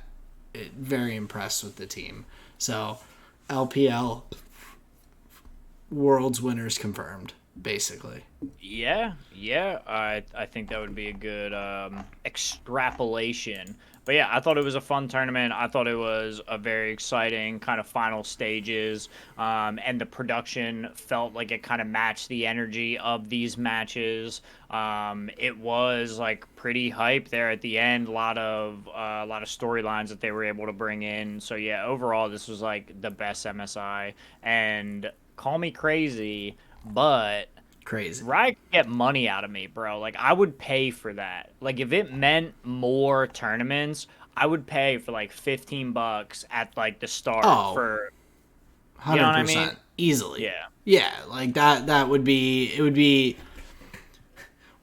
very impressed with the team. So, LPL Worlds winners confirmed, basically. Yeah. I think that would be a good extrapolation. But yeah, I thought it was a fun tournament. I thought it was a very exciting kind of final stages, and the production felt like it kind of matched the energy of these matches. It was like pretty hype there at the end. A lot of storylines that they were able to bring in. So yeah, overall, this was like the best MSI. And call me crazy, but Crazy. Riot could get money out of me, bro. Like, I would pay for that. Like, if it meant more tournaments, I would pay for like $15 at like the start for 100%, you know what I mean? easily. Yeah. Yeah, like that would be, it would be,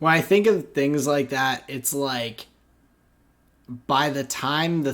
when I think of things like that, it's like by the time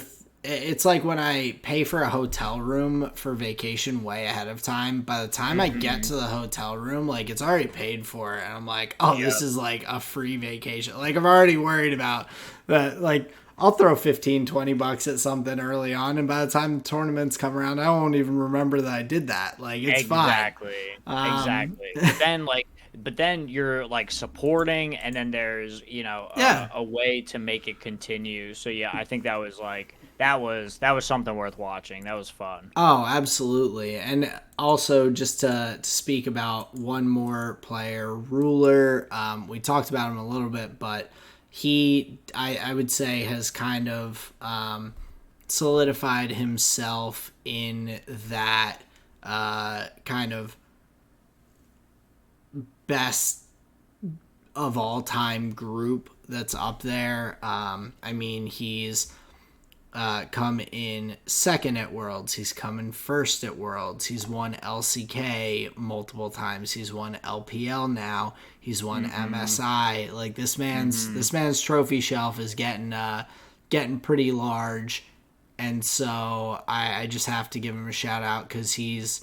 it's like when I pay for a hotel room for vacation way ahead of time. By the time I get to the hotel room, like it's already paid for, and I'm like, oh, this is like a free vacation. Like I'm already worried about that. Like I'll throw $15-20 at something early on, and by the time the tournaments come around, I won't even remember that I did that. Like it's Exactly. fine. Exactly. But then you're like supporting, and then there's Yeah. a way to make it continue. So yeah, I think that was like that was something worth watching. That was fun. Oh, absolutely. And also, just to speak about one more player, Ruler, we talked about him a little bit, but I would say, has kind of solidified himself in that kind of best of all time group that's up there. I mean, he's come in second at Worlds. He's come in first at Worlds. He's won LCK multiple times. He's won LPL now. He's won MSI. Like this man's trophy shelf is getting pretty large, and so I just have to give him a shout out because he's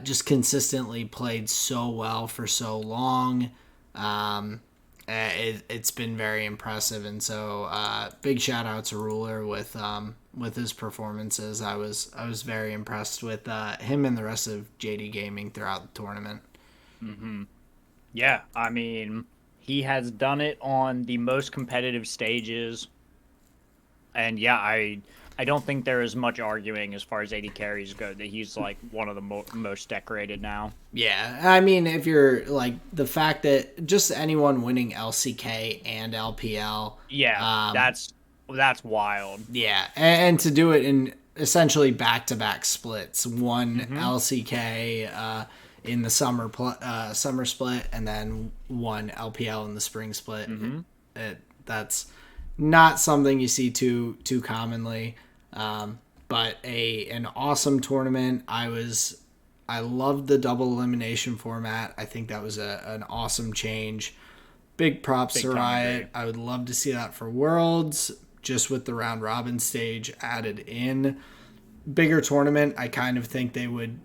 just consistently played so well for so long. It's been very impressive, and so big shout out to Ruler with his performances. I was very impressed with him and the rest of JD Gaming throughout the tournament. Yeah, I mean, he has done it on the most competitive stages, and yeah, I don't think there is much arguing as far as AD carries go that he's like one of the most decorated now. Yeah, I mean, if you're like the fact that just anyone winning LCK and LPL, Yeah, that's wild. yeah, and to do it in essentially back-to-back splits, one LCK in the summer split, and then one LPL in the spring split. That's not something you see too commonly. But an awesome tournament. I loved the double elimination format. I think that was an awesome change. Big props to Riot. I would love to see that for Worlds, just with the round robin stage added in. Bigger tournament, I kind of think they would.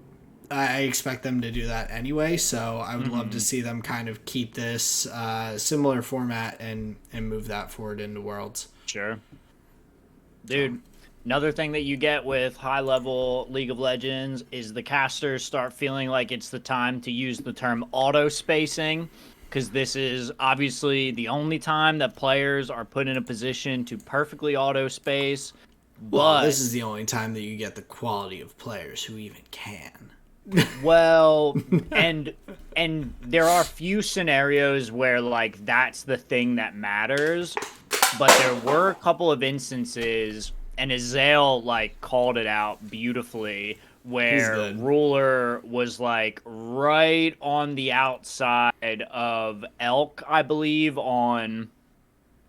I expect them to do that anyway, so I would love to see them kind of keep this similar format and move that forward into Worlds. Sure. Dude, another thing that you get with high-level League of Legends is the casters start feeling like it's the time to use the term auto-spacing, because this is obviously the only time that players are put in a position to perfectly auto-space. Well, this is the only time that you get the quality of players who even can. Well, and there are few scenarios where like that's the thing that matters, but there were a couple of instances, and Azael like called it out beautifully, where Ruler was like right on the outside of Elk, I believe, on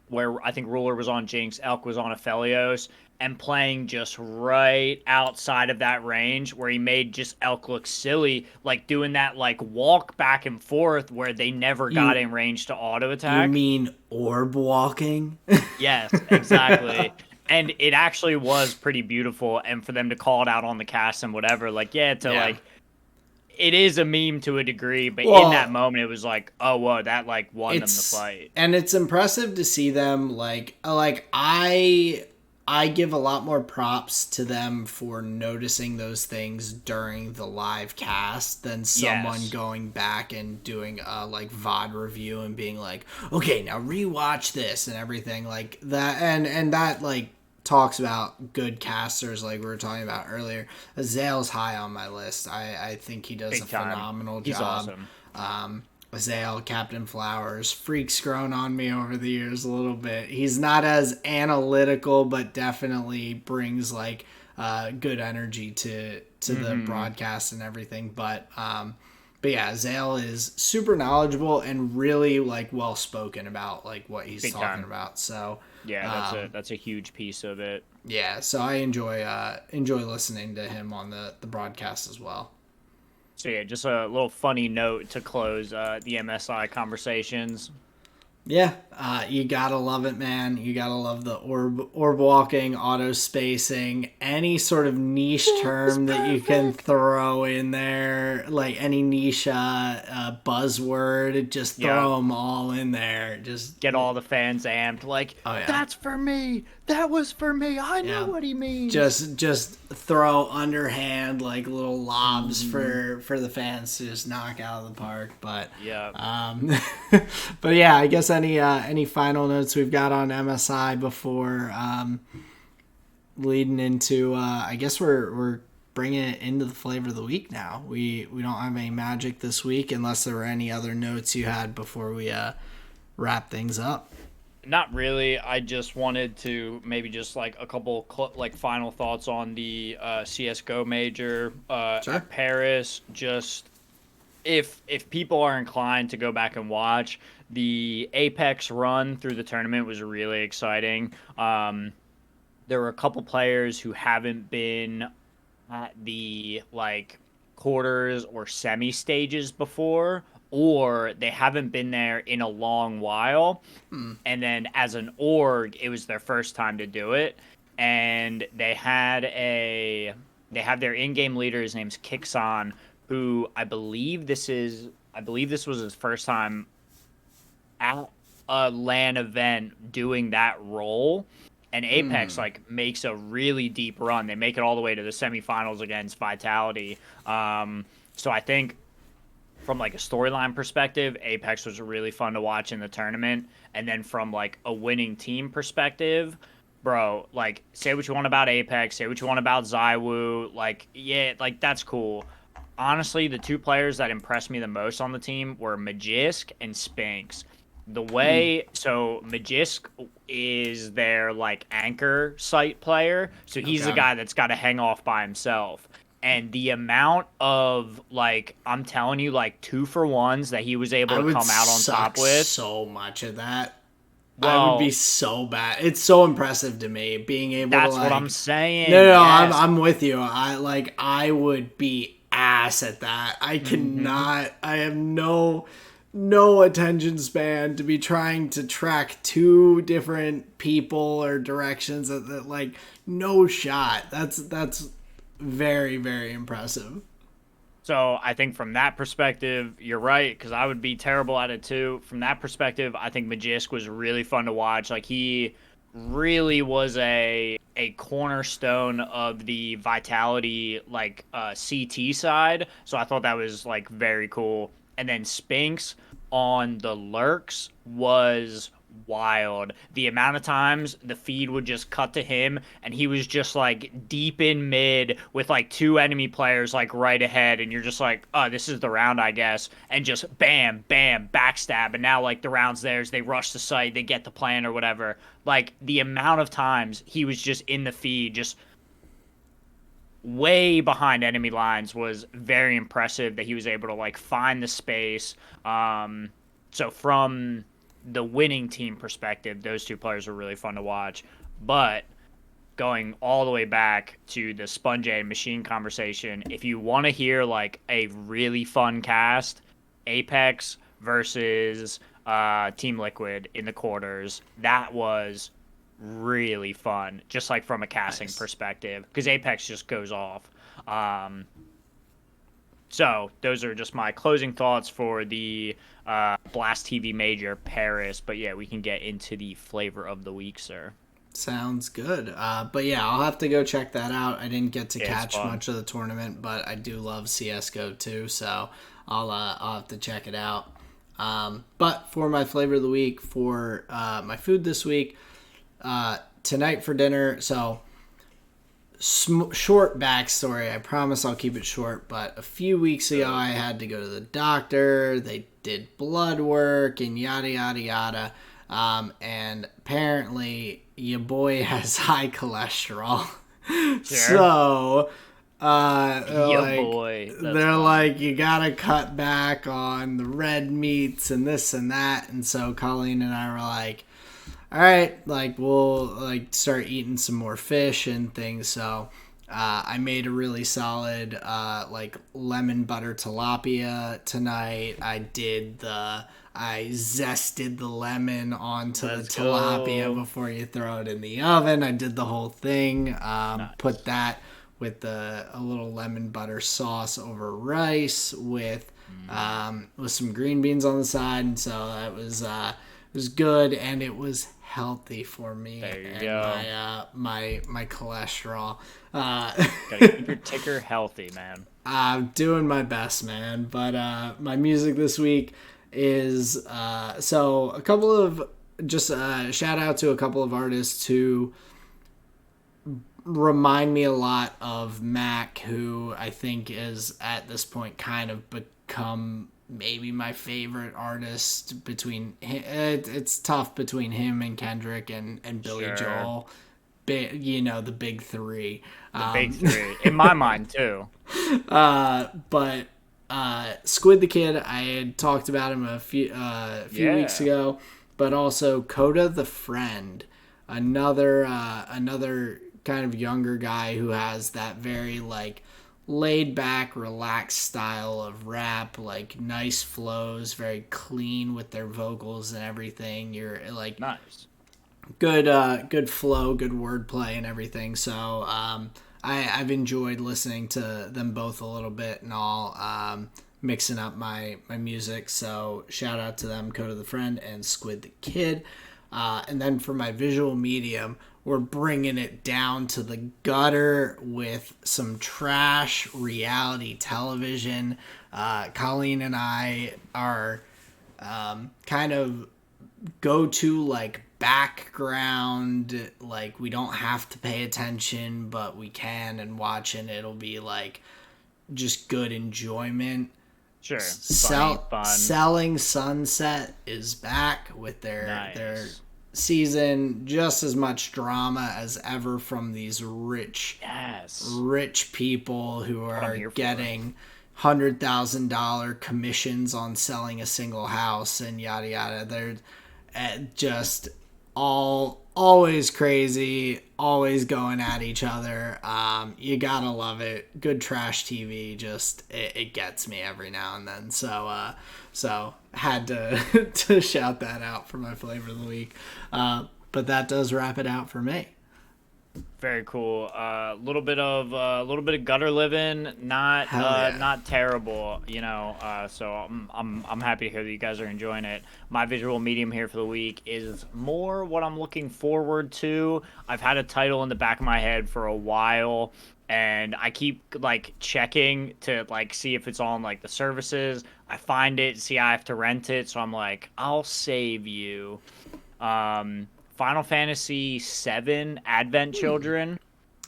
where I think Ruler was on Jinx, Elk was on Aphelios, and playing just right outside of that range where he made just Elk look silly, like doing that like walk back and forth where they never got in range to auto attack. You mean orb walking? Yes, exactly. And it actually was pretty beautiful, and for them to call it out on the cast and whatever, like like it is a meme to a degree, but in that moment it was like, oh whoa, that like won them the fight. And it's impressive to see them like I give a lot more props to them for noticing those things during the live cast than someone going back and doing a like VOD review and being like, okay, now rewatch this and everything like that. And that like talks about good casters like we were talking about earlier. Azael's high on my list. I think he does phenomenal job. He's awesome. Azael, Captain Flowers, Freak's grown on me over the years a little bit. He's not as analytical, but definitely brings like good energy to the broadcast and everything. But yeah, Azael is super knowledgeable and really like well spoken about like what he's talking about. So yeah, that's a huge piece of it. Yeah, so I enjoy listening to him on the broadcast as well. So yeah, just a little funny note to close the MSI conversations. Yeah, you gotta love it, man. You gotta love the orb walking, auto spacing, any sort of niche term that you can throw in there, like any niche buzzword, just throw them all in there. Just get all the fans amped. Like, that's for me. That was for me. I know what he means. Just throw underhand like little lobs for the fans to just knock out of the park. But but yeah, I guess any final notes we've got on MSI before leading into I guess we're bringing it into the flavor of the week now. We don't have any magic this week unless there were any other notes you had before we wrap things up. Not really. I just wanted to maybe just like a couple like final thoughts on the CS:GO major at Paris. Just if people are inclined to go back and watch, the Apex run through the tournament was really exciting. There were a couple players who haven't been at the like quarters or semi stages before, or they haven't been there in a long while. And then as an org, it was their first time to do it. And they had their in-game leader, his name's Kixon, who I believe this was his first time at a LAN event doing that role. And Apex like makes a really deep run. They make it all the way to the semifinals against Vitality. So I think from like a storyline perspective, Apex was really fun to watch in the tournament. And then from like a winning team perspective, bro, like say what you want about Apex, say what you want about Zywoo, like yeah, like that's cool. Honestly, the two players that impressed me the most on the team were Magisk and Spinks. The way so Magisk is their like anchor site player, so he's the guy that's got to hang off by himself. And the amount of like I'm telling you, like 2-for-1s that he was able to come out on top with, so much of that. I would Well, be so bad. It's so impressive to me being able to that's like. what I'm saying. No, Yes. I'm with you. I would be ass at that. I Mm-hmm. cannot. I have no attention span to be trying to track two different people or directions that like no shot. That's very very impressive. So I think from that perspective, you're right, because I would be terrible at it too. From that perspective, I think Magisk was really fun to watch. Like he really was a cornerstone of the Vitality CT side. So I thought that was like very cool. And then Spinks on the lurks was wild. The amount of times the feed would just cut to him and he was just like deep in mid with like two enemy players like right ahead, and you're just like, oh, this is the round, I guess. And just bam, bam, backstab. And now like the round's theirs, they rush the site, they get the plan or whatever. Like the amount of times he was just in the feed, just way behind enemy lines was very impressive that he was able to like find the space. So from the winning team perspective, those two players were really fun to watch. But going all the way back to the Sponge and Machine conversation, if you want to hear like a really fun cast, Apex versus Team Liquid in the quarters, that was really fun, just like from a casting Nice. perspective, because Apex just goes off. Um, so those are just my closing thoughts for the Blast TV Major Paris. But yeah, we can get into the flavor of the week, sir. Sounds good. But yeah, I'll have to go check that out. I didn't get to It's catch fun. much of the tournament, but I do love CS:GO too, so I'll have to check it out. But for my flavor of the week, for my food this week, tonight for dinner. So short backstory. I promise I'll keep it short. But a few weeks ago, I had to go to the doctor. They did blood work and yada yada yada. And apparently, your boy has high cholesterol. Sure. So, Yeah, boy. That's they're funny. like, you gotta cut back on the red meats and this and that. And so Colleen and I were like, all right, like we'll like start eating some more fish and things. So I made a really solid like lemon butter tilapia tonight. I zested the lemon onto the Let's tilapia go. before you throw it in the oven. I did the whole thing. Put Nice. that with a little lemon butter sauce over rice with some green beans on the side, and so that was good, and it was healthy for me There you and go. my cholesterol. Gotta keep your ticker healthy, man. I'm doing my best, man. But my music this week is so a couple of just shout out to a couple of artists who remind me a lot of Mac, who I think is at this point kind of become maybe my favorite artist. It's tough between him and Kendrick and Billy Sure. Joel. The big three. The big three. In my mind, too. But Squid the Kid, I had talked about him a few weeks Yeah. ago, but also Coda the Friend, another kind of younger guy who has that very like laid back, relaxed style of rap, like nice flows, very clean with their vocals and everything. You're like Nice. good flow, good wordplay and everything. So I've enjoyed listening to them both a little bit and all, mixing up my music. So shout out to them, Coda the Friend and Squid the Kid. And then for my visual medium, we're bringing it down to the gutter with some trash reality television. Colleen and I are kind of go to like background, like we don't have to pay attention, but we can, and watching it'll be like just good enjoyment. Sure. Funny, fun. Selling Sunset is back with their Nice. season, just as much drama as ever from these Yes. rich people who What I'm are here for. getting $100,000 commissions on selling a single house and yada yada. They're just always crazy, always going at each other. You gotta love it. Good trash TV, just it gets me every now and then. So had to to shout that out for my flavor of the week. But that does wrap it out for me. Very cool. A little bit of gutter living, not Hell yeah. not terrible, So I'm happy to hear that you guys are enjoying it. My visual medium here for the week is more what I'm looking forward to. I've had a title in the back of my head for a while, and I keep like checking to like see if it's on like the services. I find it, see I have to rent it, so I'm like, I'll save you. Final Fantasy VII Advent Children,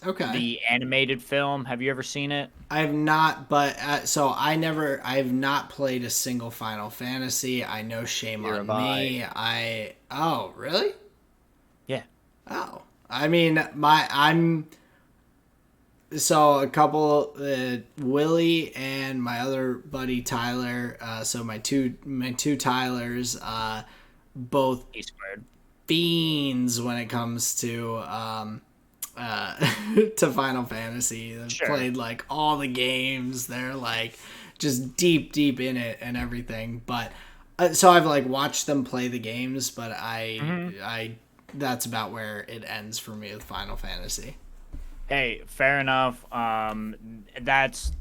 Okay. the animated film. Have you ever seen it? I have not, but I have not played a single Final Fantasy. I know, shame Neither on have me. Oh, really? Yeah. Oh, I mean, so a couple, Willie and my other buddy Tyler. So my two Tylers, both E squared. fiends when it comes to to Final Fantasy. They've Sure. played like all the games. They're like just deep in it and everything. But so I've like watched them play the games, but I that's about where it ends for me with Final Fantasy. Hey, fair enough. That's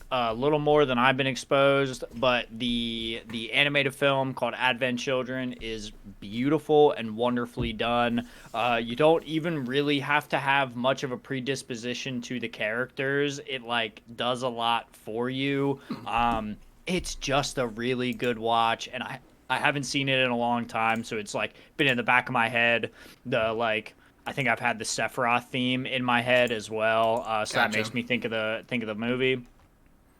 a little more than I've been exposed, but the animated film called Advent Children is beautiful and wonderfully done. You don't even really have to have much of a predisposition to the characters. It like does a lot for you. It's just a really good watch, and I haven't seen it in a long time, so it's like been in the back of my head. I think I've had the Sephiroth theme in my head as well, so that Gotcha. makes me think of the movie.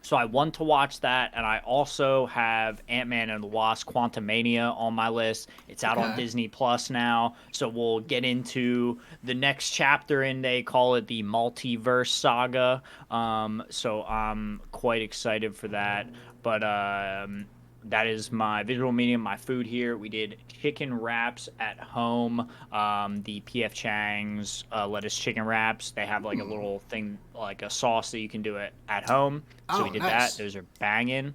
So I want to watch that, and I also have Ant-Man and the Wasp: Quantumania on my list. It's out on Okay. Disney Plus now, so we'll get into the next chapter, and they call it the Multiverse Saga. So I'm quite excited for that. But that is my visual medium, my food here. We did chicken wraps at home. The PF Chang's lettuce chicken wraps. They have like a little thing, like a sauce that you can do it at home. So we Oh, did that. nice. Those are banging.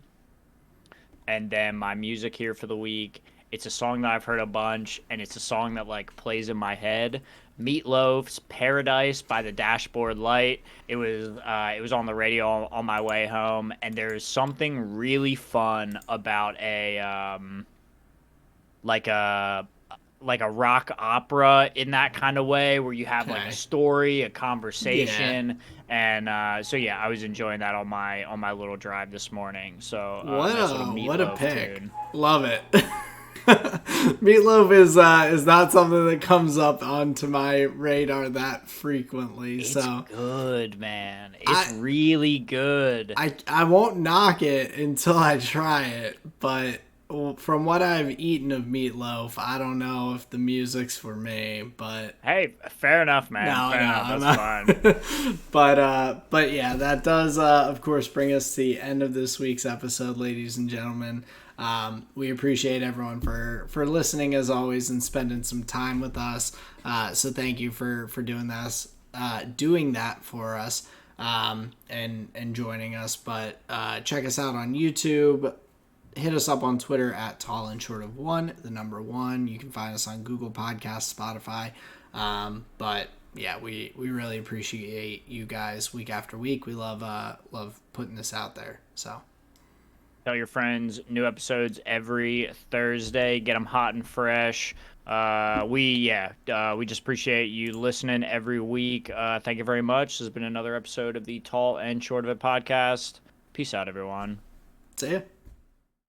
And then my music here for the week. It's a song that I've heard a bunch, and it's a song that like plays in my head. Meatloaf's "Paradise" by the Dashboard Light. It was on the radio on my way home, and there's something really fun about like a like a rock opera in that kind of way, where you have like a Okay. story, a Yeah. conversation, and so yeah, I was enjoying that on my little drive this morning. So nice little What a Meatloaf pick. tune. Love it. Meatloaf is not something that comes up onto my radar that frequently. It's So good, man. It's I really good. I won't knock it until I try it, but from what I've eaten of Meatloaf, I don't know if the music's for me, but Hey, fair enough, man. no, Fair enough. I'm That's fine. not. But yeah, that does of course bring us to the end of this week's episode, ladies and gentlemen. We appreciate everyone for listening as always and spending some time with us. So thank you for doing this, doing that for us, and joining us. But check us out on YouTube. Hit us up on Twitter at tall and short of one, the number one. You can find us on Google Podcasts, Spotify. But yeah, we really appreciate you guys week after week. We love putting this out there. So Tell your friends. New episodes every Thursday. Get them hot and fresh. We just appreciate you listening every week. Thank you very much. This has been another episode of the Tall and Short of It podcast. Peace out, everyone. see ya.